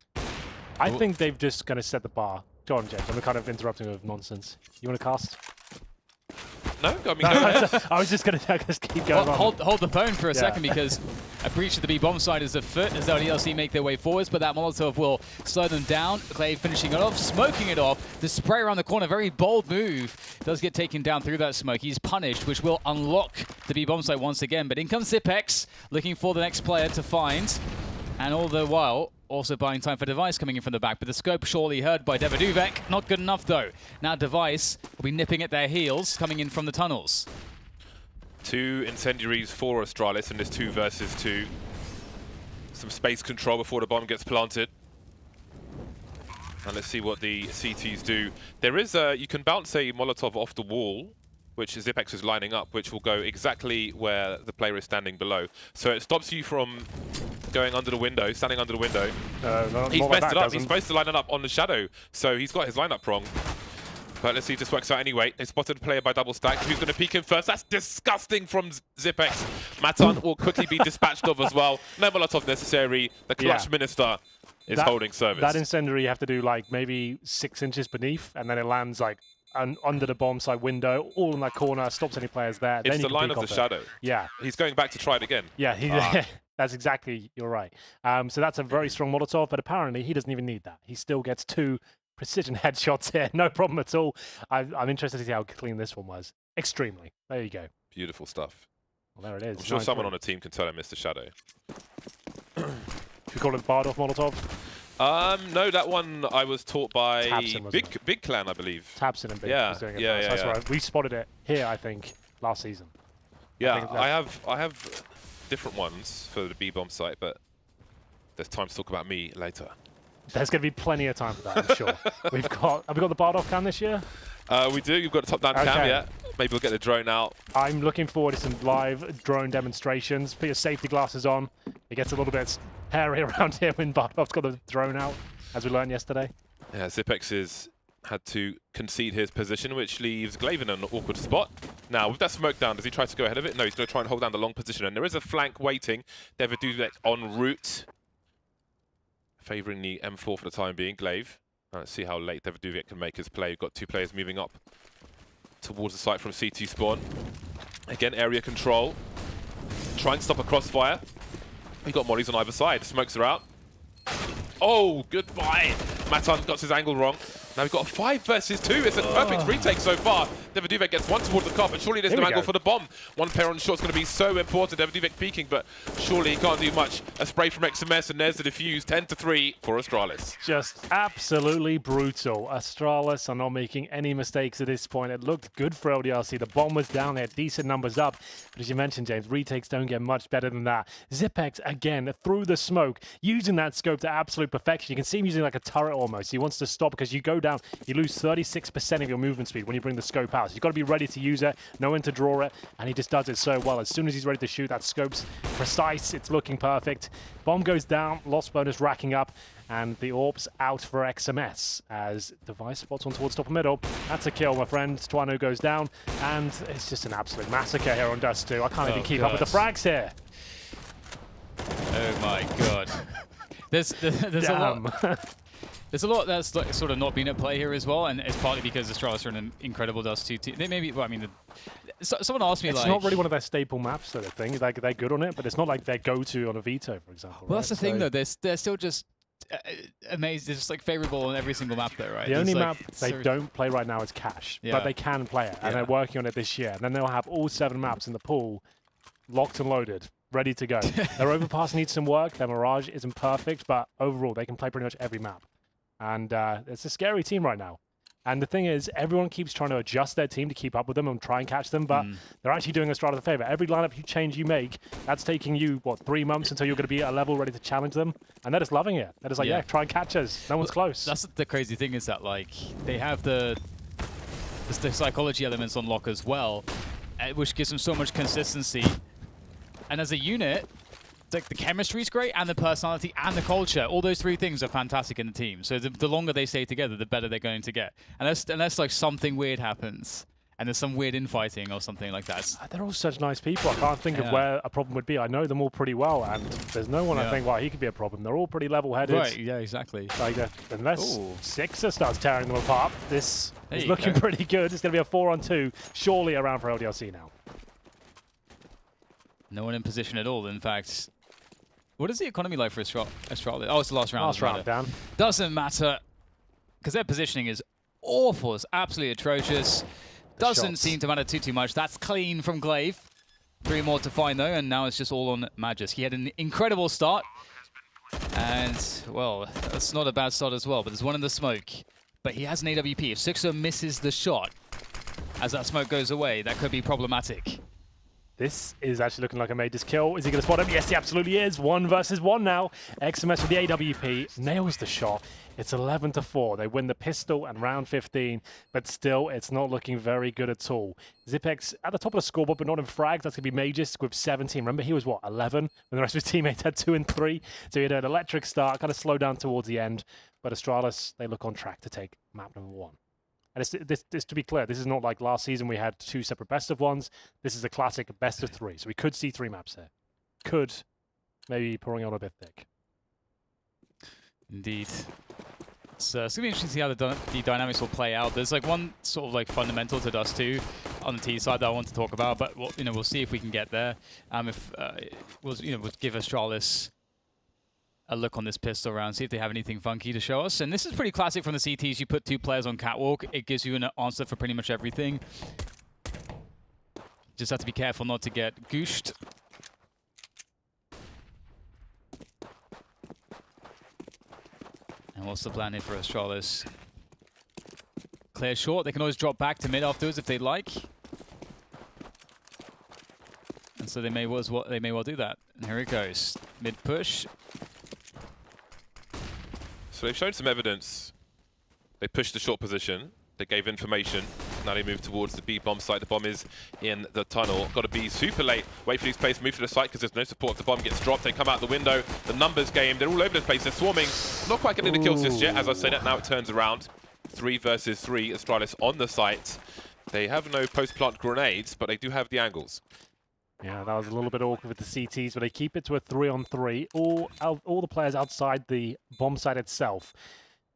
I think they've just kind of set the bar. Go on, James. I'm kind of interrupting with nonsense. You want to cast? No, I mean, go ahead. I was just going to keep going on. Hold the phone for a second, because a breach of the B bomb side is afoot as LDLC make their way forwards, but that Molotov will slow them down. Clay finishing it off, smoking it off. The spray around the corner, very bold move. Does get taken down through that smoke. He's punished, which will unlock the B bomb site once again. But in comes Zipex, looking for the next player to find. And all the while, also buying time for Device coming in from the back. But the scope surely heard by Devaduvek. Not good enough, though. Now Device will be nipping at their heels, coming in from the tunnels. 2 incendiaries for Astralis in this 2 versus 2. Some space control before the bomb gets planted. And let's see what the CTs do. There is you can bounce a Molotov off the wall, which Zipex is lining up, which will go exactly where the player is standing below. So it stops you from going under the window, standing under the window. He's messed it up. He's supposed to line it up on the shadow, so he's got his lineup wrong. But let's see if this works out anyway. They spotted a player by double stack. Who's going to peek him first? That's disgusting from Zipex. Matan will quickly be dispatched of as well. No Molotov necessary. The clutch minister is holding service. That incendiary you have to do like maybe 6 inches beneath, and then it lands like under the bomb side window, all in that corner, stops any players there. It's the line of the shadow. Yeah. He's going back to try it again. Yeah, that's exactly, you're right. So that's a very strong Molotov, but apparently he doesn't even need that. He still gets 2 precision headshots here, no problem at all. I'm interested to see how clean this one was. Extremely. There you go. Beautiful stuff. Well, there it is. I'm sure someone on a team can tell I missed the shadow. Should we call it Bardov Molotov? No, that one I was taught by Tabson, Big Clan, I believe. Tabson and Big was doing it. Yeah, That's right. We spotted it here, I think, last season. Yeah, I have different ones for the B-bomb site, but there's time to talk about me later. There's going to be plenty of time for that, I'm sure. Have we got the Bardov cam this year? We do. You've got a top-down cam, yeah. Maybe we'll get the drone out. I'm looking forward to some live drone demonstrations. Put your safety glasses on. It gets a little bit hairy around here when Bardov's got the drone out, as we learned yesterday. Yeah, Zipex had to concede his position, which leaves Glaive in an awkward spot. Now, with that smoke down, does he try to go ahead of it? No, he's going to try and hold down the long position. And there is a flank waiting. Devaduvek en route, favouring the M4 for the time being. Glaive. Let's see how late Devaduvek can make his play. We've got 2 players moving up towards the site from CT spawn. Again, area control. Try and stop a crossfire. We've got mollies on either side. Smokes are out. Oh, goodbye. Matan got his angle wrong. Now we've got a 5 versus 2. It's a perfect retake so far. Devaduvek gets one towards the car, but surely there's no angle for the bomb. One player on the shot is going to be so important. Devaduvek peeking, but surely he can't do much. A spray from XMS, and there's the defuse. 10-3 for Astralis. Just absolutely brutal. Astralis are not making any mistakes at this point. It looked good for LDLC. The bomb was down there, decent numbers up. But as you mentioned, James, retakes don't get much better than that. Zipex, again, through the smoke, using that scope to absolute perfection. You can see him using like a turret almost. He wants to stop because you go down, you lose 36% of your movement speed when you bring the scope out. So you've got to be ready to use it, know when to draw it, and he just does it so well. As soon as he's ready to shoot, that scope's precise, it's looking perfect. Bomb goes down, loss bonus racking up, and the AWP's out for XMS as Device spots on towards top of middle. That's a kill, my friend. Twano goes down, and it's just an absolute massacre here on Dust 2. I can't even keep up with the frags here. Oh my god. There's a lot. There's a lot that's like, sort of not been at play here as well, and it's partly because Astralis are an incredible Dust 2 team. They maybe, well, I mean, someone asked me it's not really one of their staple maps, sort of thing. Like, they're good on it, but it's not like their go-to on a veto, for example. Well, that's the thing, though. They're still just amazing. They're just like favorable on every single map, though, right? The only map they don't play right now is Cash, but they can play it, and they're working on it this year. And then they'll have all 7 maps in the pool, locked and loaded, ready to go. Their overpass needs some work. Their Mirage isn't perfect, but overall, they can play pretty much every map. And it's a scary team right now. And the thing is, everyone keeps trying to adjust their team to keep up with them and try and catch them, but they're actually doing Astralis a favor. Every lineup you make, that's taking you, what, 3 months until you're going to be at a level ready to challenge them? And they're just loving it. They're just like, yeah, try and catch us. No one's close. That's the crazy thing is that, like, they have the psychology elements on lock as well, which gives them so much consistency. And as a unit, like the chemistry is great, and the personality and the culture. All those 3 things are fantastic in the team. So the longer they stay together, the better they're going to get. Unless like something weird happens, and there's some weird infighting or something like that. They're all such nice people. I can't think of where a problem would be. I know them all pretty well, and there's no one I think, wow, he could be a problem. They're all pretty level-headed. Right, yeah, exactly. Like, unless Sixer starts tearing them apart, this is looking pretty good. It's going to be a 4-on-2, surely around for LDLC now. No one in position at all, in fact. What is the economy like for Astralis? Oh, it's the last round. Last round, Dan. Doesn't matter, because their positioning is awful. It's absolutely atrocious. Doesn't seem to matter too much. That's clean from Glaive. 3 more to find, though, and now it's just all on Magis. He had an incredible start. And, well, that's not a bad start as well, but there's one in the smoke. But he has an AWP. If Sixer misses the shot, as that smoke goes away, that could be problematic. This is actually looking like a Mage's kill. Is he going to spot him? Yes, he absolutely is. 1 versus 1 now. XMS with the AWP nails the shot. It's 11-4. They win the pistol and round 15, but still, it's not looking very good at all. Zipex at the top of the scoreboard, but not in frags. That's going to be Mage's with 17. Remember, he was, what, 11? When the rest of his teammates had 2 and 3. So he had an electric start, kind of slowed down towards the end. But Astralis, they look on track to take map number 1. And this, to be clear, this is not like last season we had 2 separate best of 1s. This is a classic best of 3. So we could see 3 maps here. Could maybe pouring on a bit thick. Indeed. It's going to be interesting to see how the dynamics will play out. There's like one sort of like fundamental to Dust 2 on the T side that I want to talk about, but we'll see if we can get there. We'll give Astralis a look on this pistol round, see if they have anything funky to show us. And this is pretty classic from the CTs. You put 2 players on catwalk, it gives you an answer for pretty much everything. Just have to be careful not to get gooshed. And what's the plan here for Astralis? Clear short. They can always drop back to mid afterwards if they'd like. And so they may well do that. And here it goes. Mid push. So they've shown some evidence. They pushed the short position. They gave information. Now they move towards the B bomb site. The bomb is in the tunnel. Got to be super late. Wait for these players to move to the site because there's no support. The bomb gets dropped. They come out the window. The numbers game. They're all over the place. They're swarming. Not quite getting the kills just yet. As I say that, now it turns around. 3 versus 3. Astralis on the site. They have no post-plant grenades, but they do have the angles. Yeah, that was a little bit awkward with the CTs, but they keep it to a 3-on-3. All the players outside the bomb site itself.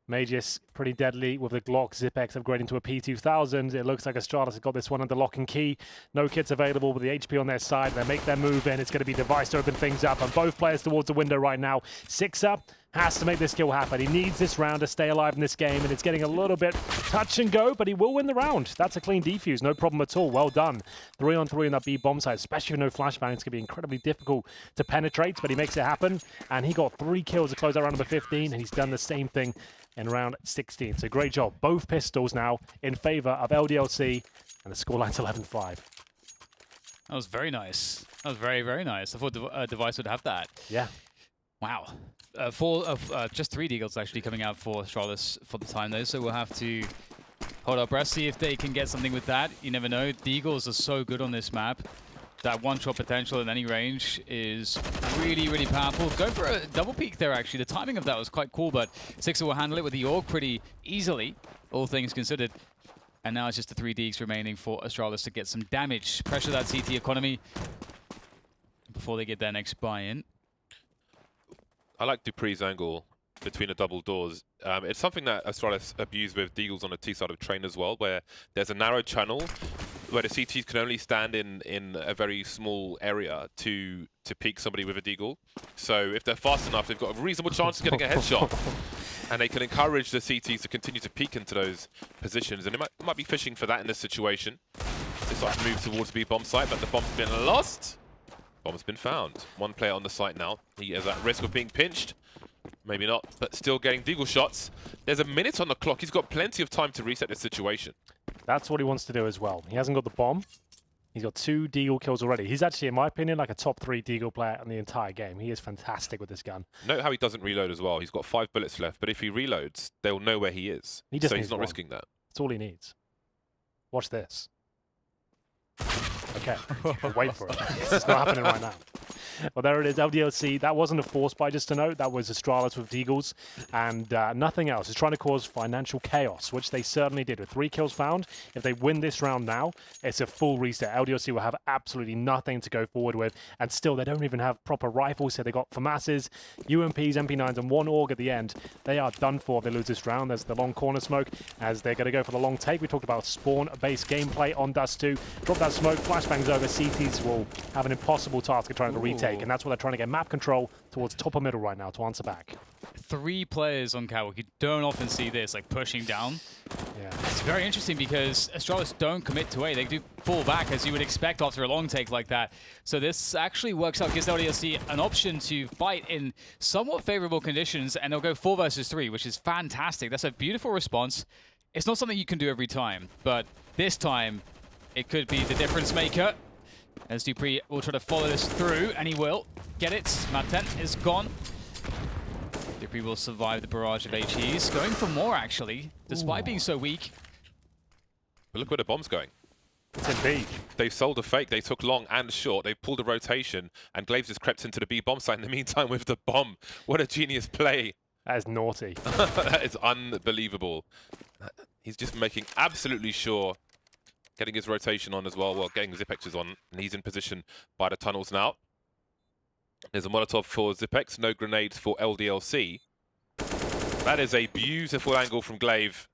Magus pretty deadly with the Glock. Zipex upgrading to a P2000. It looks like Astralis has got this one under lock and key. No kits available with the HP on their side. They make their move in. It's going to be Device to open things up. And both players towards the window right now. Sixer has to make this kill happen. He needs this round to stay alive in this game, and it's getting a little bit touch and go, but he will win the round. That's a clean defuse, no problem at all. Well done. 3-on-3 in that B bomb site, especially with no flashbang. It's going to be incredibly difficult to penetrate, but he makes it happen, and he got 3 kills to close out round number 15, and he's done the same thing in round 16. So great job. Both pistols now in favor of LDLC, and the scoreline's 11-5. That was very nice. That was very, very nice. I thought Device would have that. Yeah. Wow. Just 3 deagles actually coming out for Astralis for the time though, so we'll have to hold our breath, see if they can get something with that. You never know. Deagles are so good on this map. That one-shot potential in any range is really, really powerful. Go for a double peek there, actually. The timing of that was quite cool, but Sixer will handle it with the AUG pretty easily, all things considered. And now it's just the 3 deags remaining for Astralis to get some damage. Pressure that CT economy before they get their next buy-in. I like Dupree's angle between the double doors. It's something that Astralis abused with deagles on the T side of train as well, where there's a narrow channel where the CTs can only stand in a very small area to peek somebody with a deagle. So if they're fast enough, they've got a reasonable chance of getting a headshot. And they can encourage the CTs to continue to peek into those positions. And they might be fishing for that in this situation. They start to move towards the B-bomb site, but the bomb's been lost. Bomb's been found. One player on the site now. He is at risk of being pinched. Maybe not, but still getting deagle shots. There's a minute on the clock. He's got plenty of time to reset this situation. That's what he wants to do as well. He hasn't got the bomb. He's got 2 deagle kills already. He's actually, in my opinion, like a top 3 deagle player in the entire game. He is fantastic with this gun. Note how he doesn't reload as well. He's got 5 bullets left, but if he reloads, they'll know where he is. So he's not risking that. That's all he needs. Watch this. Okay, wait for it. It's not happening right now. Well, there it is, LDLC. That wasn't a force buy, just to note. That was Astralis with deagles and nothing else. It's trying to cause financial chaos, which they certainly did with 3 kills found. If they win this round now, it's a full reset. LDLC will have absolutely nothing to go forward with, and still they don't even have proper rifles. So they got FAMASs, UMPs, MP9s, and 1 AUG at the end. They are done for if they lose this round. There's the long corner smoke as they're going to go for the long take. We talked about spawn-based gameplay on Dust 2. Drop that smoke, flashbangs over. CTs will have an impossible task of trying to retake, and that's what they're trying to get map control towards top or middle right now to answer back. 3 players on Catwalk. You don't often see this, like pushing down. Yeah. It's very interesting because Astralis don't commit to A. They do fall back as you would expect after a long take like that. So this actually works out, gives LDLC an option to fight in somewhat favorable conditions, and they'll go 4 versus 3, which is fantastic. That's a beautiful response. It's not something you can do every time, but this time it could be the difference maker. As Dupree will try to follow this through, and he will get it. Map 10 is gone. Dupree will survive the barrage of HEs. Going for more, actually, despite being so weak. But look where the bomb's going. It's in B. They've sold a fake. They took long and short. They pulled a rotation, and Glaves has crept into the B bomb site in the meantime with the bomb. What a genius play. That is naughty. That is unbelievable. He's just making absolutely sure. Getting his rotation on as well, getting Zipex's on, and he's in position by the tunnels now. There's a Molotov for Zipex, no grenades for LDLC. That is a beautiful angle from Glaive.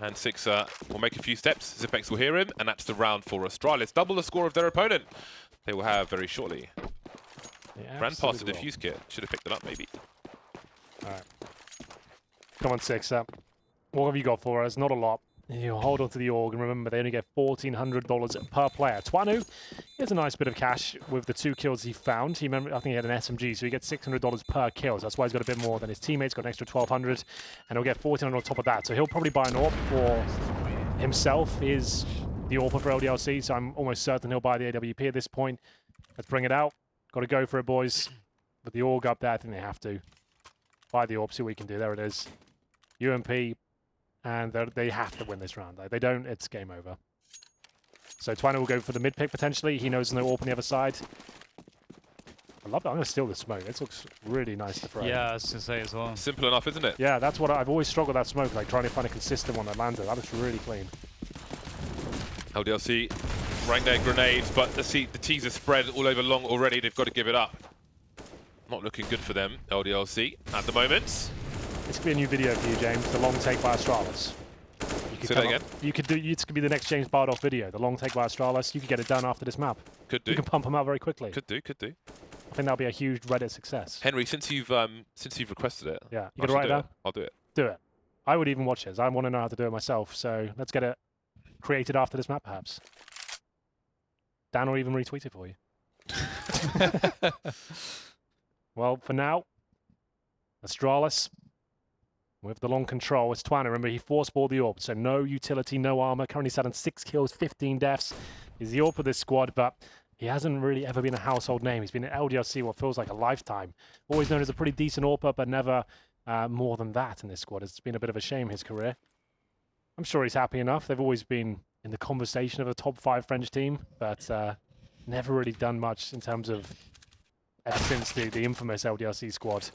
And Sixer will make a few steps, Zipex will hear him, and that's the round for Astralis. Double the score of their opponent. They will have very shortly. Ran past the defuse kit, should have picked it up maybe. Alright. Come on, Sixer. What have you got for us? Not a lot. You hold on to the AUG, and remember, they only get $1,400 per player. Twanu, he has a nice bit of cash with the 2 kills he found. I think he had an SMG, so he gets $600 per kill. So that's why he's got a bit more than his teammates, got an extra $1,200, and he'll get $1,400 on top of that. So he'll probably buy an AWP for himself, is the AWP for LDLC, so I'm almost certain he'll buy the AWP at this point. Let's bring it out. Got to go for it, boys. With the AUG up there, I think they have to. Buy the AWP, see what we can do. There it is. UMP. And they have to win this round. If they don't, it's game over. So Twiner will go for the mid pick potentially. He knows there's no AWP on the other side. I love that. I'm going to steal the smoke. This looks really nice to throw. Yeah, I was going to say as well. Simple enough, isn't it? Yeah, that's what I've always struggled with that smoke, like trying to find a consistent one that landed. That looks really clean. LDLC rank their grenades, but the T's are spread all over long already. They've got to give it up. Not looking good for them, LDLC, at the moment. This could be a new video for you, James. The long take by Astralis. Say that again? You could do. It could be the next James Bardoff video. The long take by Astralis. You could get it done after this map. Could do. You can pump them out very quickly. Could do. I think that'll be a huge Reddit success. Henry, since you've requested it, yeah, you got to write it down. I'll do it. Do it. I would even watch it. I want to know how to do it myself. So let's get it created after this map, perhaps. Dan will even retweet it for you. Well, for now, Astralis with the long control. It's Twana. Remember, he force-balled the AWP, so no utility, no armor. Currently sat on 6 kills, 15 deaths. He's the AWP of this squad, but he hasn't really ever been a household name. He's been in LDLC what feels like a lifetime. Always known as a pretty decent AWPer, but never more than that in this squad. It's been a bit of a shame, his career. I'm sure he's happy enough. They've always been in the conversation of a top 5 French team, but never really done much in terms of ever since the infamous LDLC squad.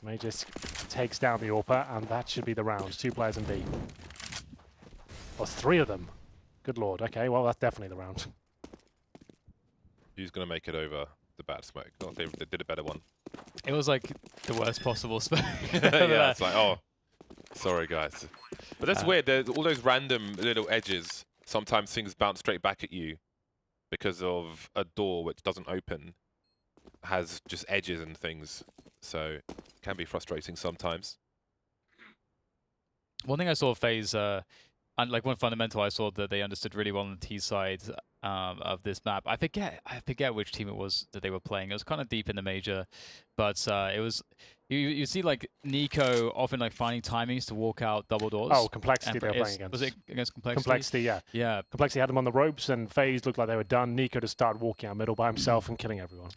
May just takes down the AWPer, and that should be the round. 2 players in B. Or 3 of them. Good lord. Okay, well, that's definitely the round. Who's going to make it over the bad smoke? Oh, they did a better one. It was like the worst possible smoke. Yeah, it's like, oh, sorry, guys. But that's weird. There's all those random little edges. Sometimes things bounce straight back at you because of a door which doesn't open, has just edges and things. So it can be frustrating sometimes. One thing I saw FaZe, and like one fundamental I saw that they understood really well on the T side of this map. I forget which team it was that they were playing. It was kind of deep in the major, but it was you see like Nico often like finding timings to walk out double doors. Oh, Complexity they were playing against. Was it against Complexity? Complexity, yeah. Yeah. Complexity had them on the ropes, and FaZe looked like they were done. Nico just started walking out middle by himself and killing everyone.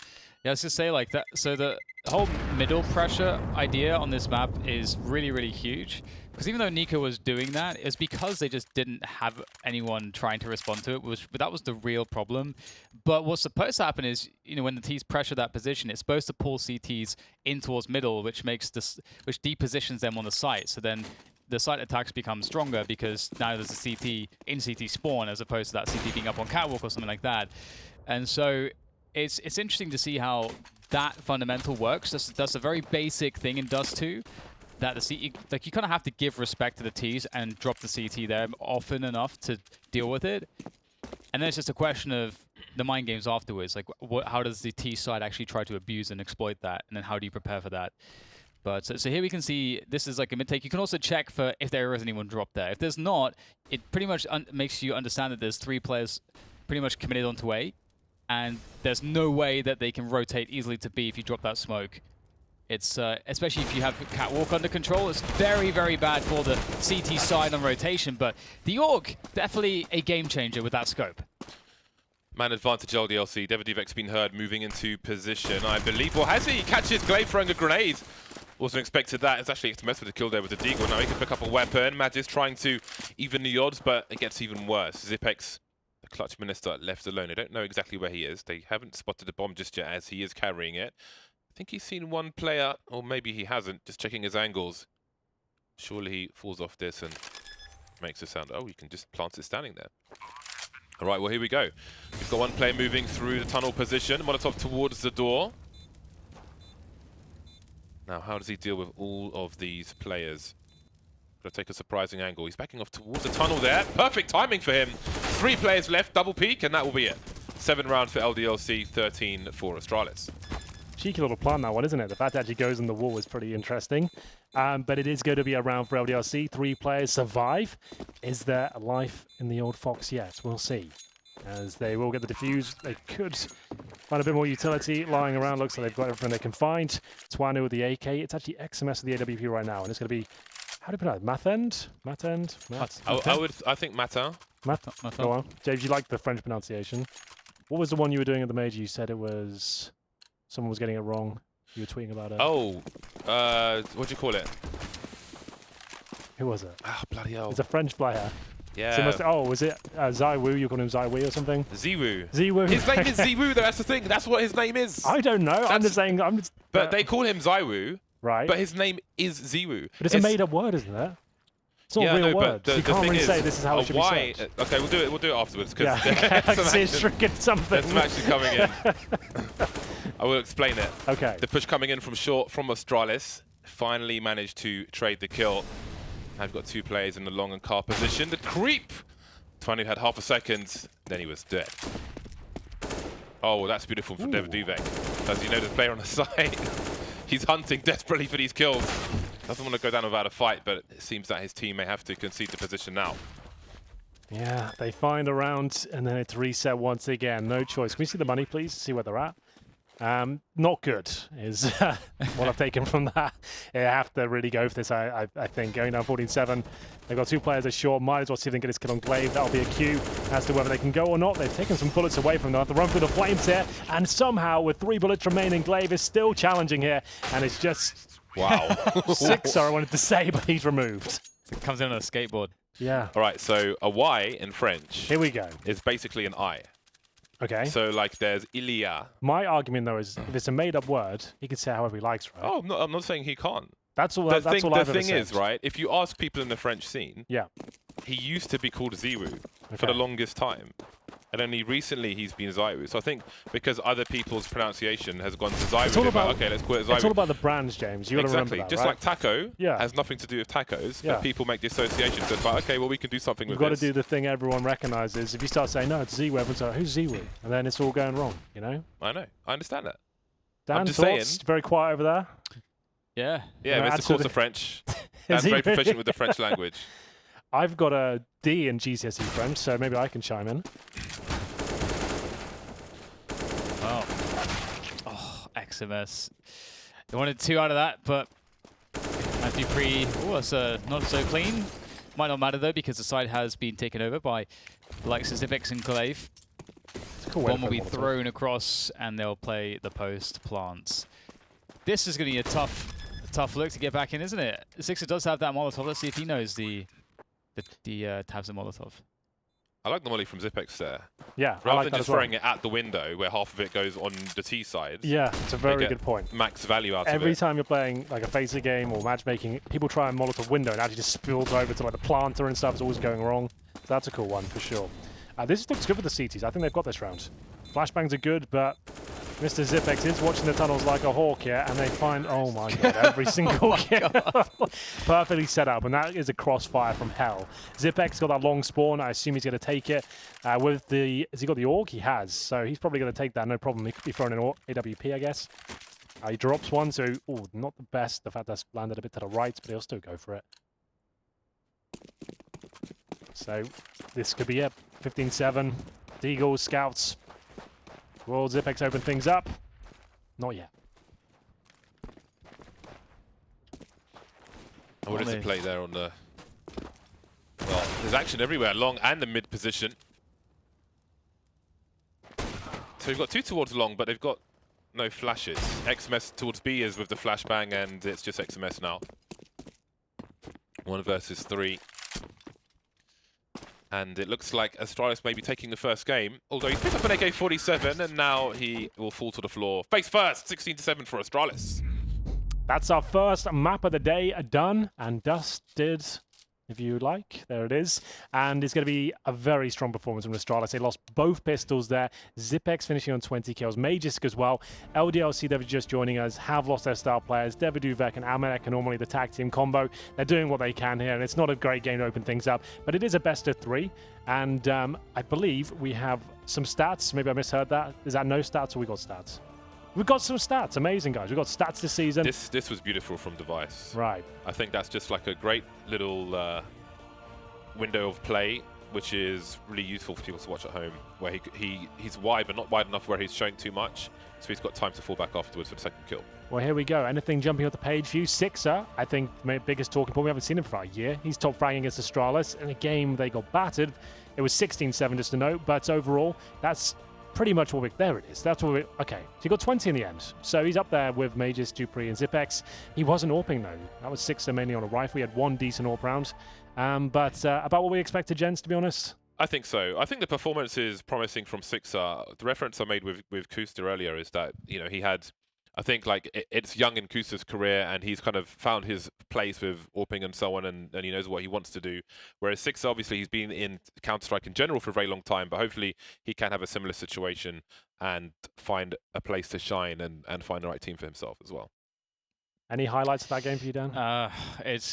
Yeah, I was just say like that. So the whole middle pressure idea on this map is really, really huge. Because even though Nico was doing that, it's because they just didn't have anyone trying to respond to it. That was the real problem. But what's supposed to happen is, you know, when the T's pressure that position, it's supposed to pull CTs in towards middle, which depositions them on the site. So then the site attacks become stronger because now there's a CT in CT spawn as opposed to that CT being up on catwalk or something like that. And so it's interesting to see how that fundamental works. That's a very basic thing in Dust 2. That the CT, like you kind of have to give respect to the Ts and drop the CT there often enough to deal with it. And then it's just a question of the mind games afterwards. Like, how does the T side actually try to abuse and exploit that? And then how do you prepare for that? But so here we can see this is like a mid-take. You can also check for if there is anyone dropped there. If there's not, it pretty much makes you understand that there's 3 players pretty much committed onto A. And there's no way that they can rotate easily to B if you drop that smoke. It's especially if you have catwalk under control, it's very, very bad for the CT side on rotation. But the AUG, definitely a game changer with that scope. Man advantage LDLC. Devadivek's been heard moving into position, I believe. Well, has he? Catches Glaive throwing a grenade. Wasn't expected that. It's actually messed with the kill there with the Deagle. Now he can pick up a weapon. Magis trying to even the odds, but it gets even worse. Zipex, the clutch minister, left alone. They don't know exactly where he is. They haven't spotted the bomb just yet as he is carrying it. I think he's seen one player, or maybe he hasn't, just checking his angles. Surely he falls off this and makes a sound. Oh, he can just plant it standing there. All right, well, here we go. We've got one player moving through the tunnel position. Molotov towards the door. Now, how does he deal with all of these players? Got to take a surprising angle. He's backing off towards the tunnel there. Perfect timing for him. 3 players left, double peek, and that will be it. 7 rounds for LDLC, 13 for Astralis. Cheeky little plan, that one, isn't it? The fact that it actually goes in the wall is pretty interesting. But it is going to be a round for LDLC. 3 players survive. Is there a life in the old Fox yet? We'll see. As they will get the defuse, they could find a bit more utility lying around. Looks like they've got everything they can find. Twanu with the AK. It's actually XMS with the AWP right now. And it's going to be, how do you put it? Mathend? Matend? I think Matin. Matin. Go on. James, you like the French pronunciation. What was the one you were doing at the major? You said it was... Someone was getting it wrong. You were tweeting about it. Oh, what do you call it? Who was it? Ah, bloody hell. It's a French player. Yeah. So was it Zaiwu? You called him Zaiwu or something? Ziwu. Ziwu. His name is Ziwu, though. That's the thing. That's what his name is. I don't know. I'm just saying. But they call him Zaiwu. Right. But his name is Ziwu. But it's a made-up word, isn't it? It's not a real word. But you can't really say this is how it should be said. Okay, we'll do it. We'll do it afterwards. Yeah. I see it's tricking something. There's some action coming in. I will explain it. Okay. The push coming in from short from Astralis. Finally managed to trade the kill. I've got 2 players in the long and car position. The creep! Twanu had half a second, then he was dead. Oh, that's beautiful from Duvek. As you know, the player on the side, he's hunting desperately for these kills. Doesn't want to go down without a fight, but it seems that his team may have to concede the position now. Yeah, they find a round and then it's reset once again. No choice. Can we see the money, please? See where they're at. Not good is what I've taken from that. They have to really go for this, I think. Going down 14-7. They've got 2 players as short. Might as well see if they can get his kill on Glaive. That'll be a cue as to whether they can go or not. They've taken some bullets away from them. They have to run through the flames here. And somehow, with 3 bullets remaining, Glaive is still challenging here. And it's just... Wow. Sixer, I wanted to say, but he's removed. It comes in on a skateboard. Yeah. All right, so a Y in French Here we go. is basically an I. Okay. So, like, there's Ilia. My argument, though, is if it's a made-up word, he can say however he likes, right? Oh, I'm not saying he can't. That's all. The That's thing, all I've the ever thing said. is, right, if you ask people in the French scene, Yeah. he used to be called Ziwu for the longest time. And only recently he's been Zaiwu. So I think because other people's pronunciation has gone to Zaiwu, okay, let's call it Zaiwu. It's all about the brands, James. You got to remember that, Just right? like taco Yeah. has nothing to do with tacos, Yeah. but people make the association. So it's like, okay, well, we can do something You've with got this. to do the thing everyone recognizes. If you start saying, no, it's Ziwu, everyone's like, who's Ziwu? And then it's all going wrong, you know? I know. I understand that. Dan, I'm just thoughts? saying. Very quiet over there. Yeah. Yeah, No, Mr. Course of French. Dan's he very really? proficient with the French language. I've got a D in GCSE French, so maybe I can chime in. Oh, XMS. They wanted 2 out of that, but Dupree, oh, that's not so clean. Might not matter, though, because the side has been taken over by the likes of Zipex and Glaive. It's a cool way One to will play be Molotov. thrown across, and they'll play the post plants. This is going to be a tough look to get back in, isn't it? Sixer does have that Molotov. Let's see if he knows the tabs of Molotov. I like the molly from Zipex there. Yeah, I Rather like than that just as well. throwing it at the window, where half of it goes on the T side. Yeah, it's a very good point. Max value out of it. Every time you're playing like a Phaser game or matchmaking, people try and Molotov window and actually just spills over to like the planter and stuff. It's always going wrong. So that's a cool one for sure. This looks good for the CTs. I think they've got this round. Flashbangs are good, but Mr. Zipex is watching the tunnels like a hawk here, and they find, oh my god, every single kill. Perfectly set up, and that is a crossfire from hell. Zipex got that long spawn. I assume he's going to take it. With the, has he got the AUG? He has, so he's probably going to take that, no problem. He could be throwing an AWP, I guess. He drops one, so, ooh, not the best. The fact that's landed a bit to the right, but he'll still go for it. So, this could be it. 15-7. Deagles, Scouts. Will Zipex open things up? Not yet. What is the play there on the... Well, there's action everywhere, long and the mid position. So we've got 2 towards long, but they've got no flashes. XMS towards B is with the flashbang, and it's just XMS now. 1 versus 3. And it looks like Astralis may be taking the first game, although he's picked up an AK-47, and now he will fall to the floor. Face first, 16-7 for Astralis. That's our first map of the day done and dusted, if you like. There it is. And it's going to be a very strong performance from Astralis. They lost both pistols there. Zipex finishing on 20 kills. Magisk as well. LDLC, they're just joining us, have lost their star players. Duvek and Amanek are normally the tag team combo. They're doing what they can here, and it's not a great game to open things up, but it is a best of 3. And I believe we have some stats. Maybe I misheard that. Is that no stats or we got stats? We've got some stats. Amazing, guys. We've got stats this season. This was beautiful from Device. Right. I think that's just like a great little window of play, which is really useful for people to watch at home, where he's wide, but not wide enough where he's showing too much, so he's got time to fall back afterwards for the second kill. Well, here we go. Anything jumping off the page for you? Sixer, I think, biggest talking point. We haven't seen him for a year. He's top fragging against Astralis. In a game, they got battered. It was 16-7, just a note, but overall, that's pretty much what we... There it is. That's what we... Okay, so he got 20 in the end. So he's up there with Magisk, Dupree, and Zipex. He wasn't AWPing, though. That was Sixer mainly on a rifle. He had 1 decent AWP round. But about what we expected, gents, to be honest? I think so. I think the performance is promising from Sixer. The reference I made with Kusta earlier is that, you know, he had... I think like it's young in Kusta's career, and he's kind of found his place with AWPing and so on, and he knows what he wants to do. Whereas Sixer, obviously, he's been in Counter-Strike in general for a very long time, but hopefully he can have a similar situation and find a place to shine and find the right team for himself as well. Any highlights of that game for you, Dan? It's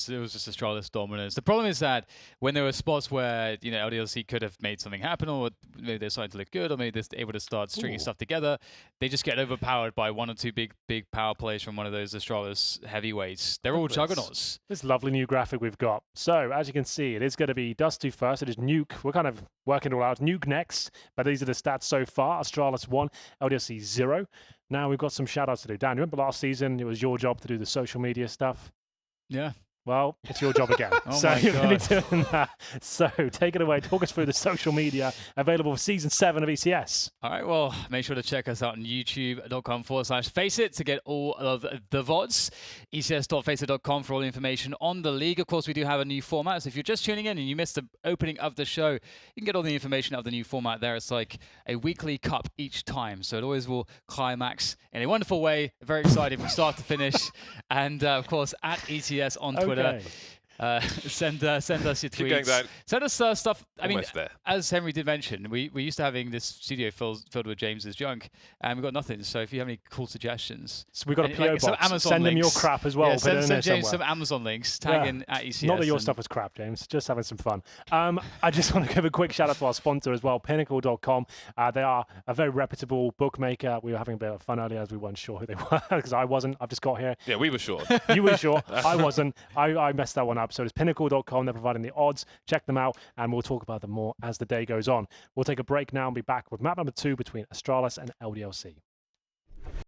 it was just Astralis dominance. The problem is that when there were spots where LDLC could have made something happen, or maybe they're starting to look good, or maybe they're able to start stringing stuff together, they just get overpowered by one or two big power plays from one of those Astralis heavyweights. They're all juggernauts. This lovely new graphic we've got. So as you can see, it is going to be Dust2 first. It is Nuke. We're kind of working it all out. Nuke next, but these are the stats so far. Astralis 1, LDLC 0. Now we've got some shout-outs to do. Dan, you remember last season it was your job to do the social media stuff? Yeah. Well, it's your job again. Oh so my you're going God. to be doing that. So take it away. Talk us through the social media available for Season 7 of ECS. All right, well, make sure to check us out on youtube.com/Faceit to get all of the VODs. ECS.faceit.com for all the information on the league. Of course, we do have a new format, so if you're just tuning in and you missed the opening of the show, you can get all the information of the new format there. It's like a weekly cup each time, so it always will climax in a wonderful way. Very exciting from start to finish. And, of course, at ECS on Twitter. Okay. Send us your tweets. Keep going, Dan. Send us stuff. I mean, Almost there. as Henry did mention, we used to having this studio filled with James's junk, and we've got nothing. So if you have any cool suggestions, So we've got a and, PO like, some box. Amazon Send them your links. crap as well. Yeah, Put it in send there James somewhere. some Amazon links. Tag in at ECS. Not that your and- stuff was crap, James. Just having some fun. I just want to give a quick shout out to our sponsor as well, Pinnacle.com. They are a very reputable bookmaker. We were having a bit of fun earlier as we weren't sure who they were because I wasn't. I've just got here. Yeah, we were sure. You were sure. I wasn't. I messed that one up. So it's Pinnacle.com. They're providing the odds. Check them out, and we'll talk about them more as the day goes on. We'll take a break now and be back with map number 2 between Astralis and LDLC.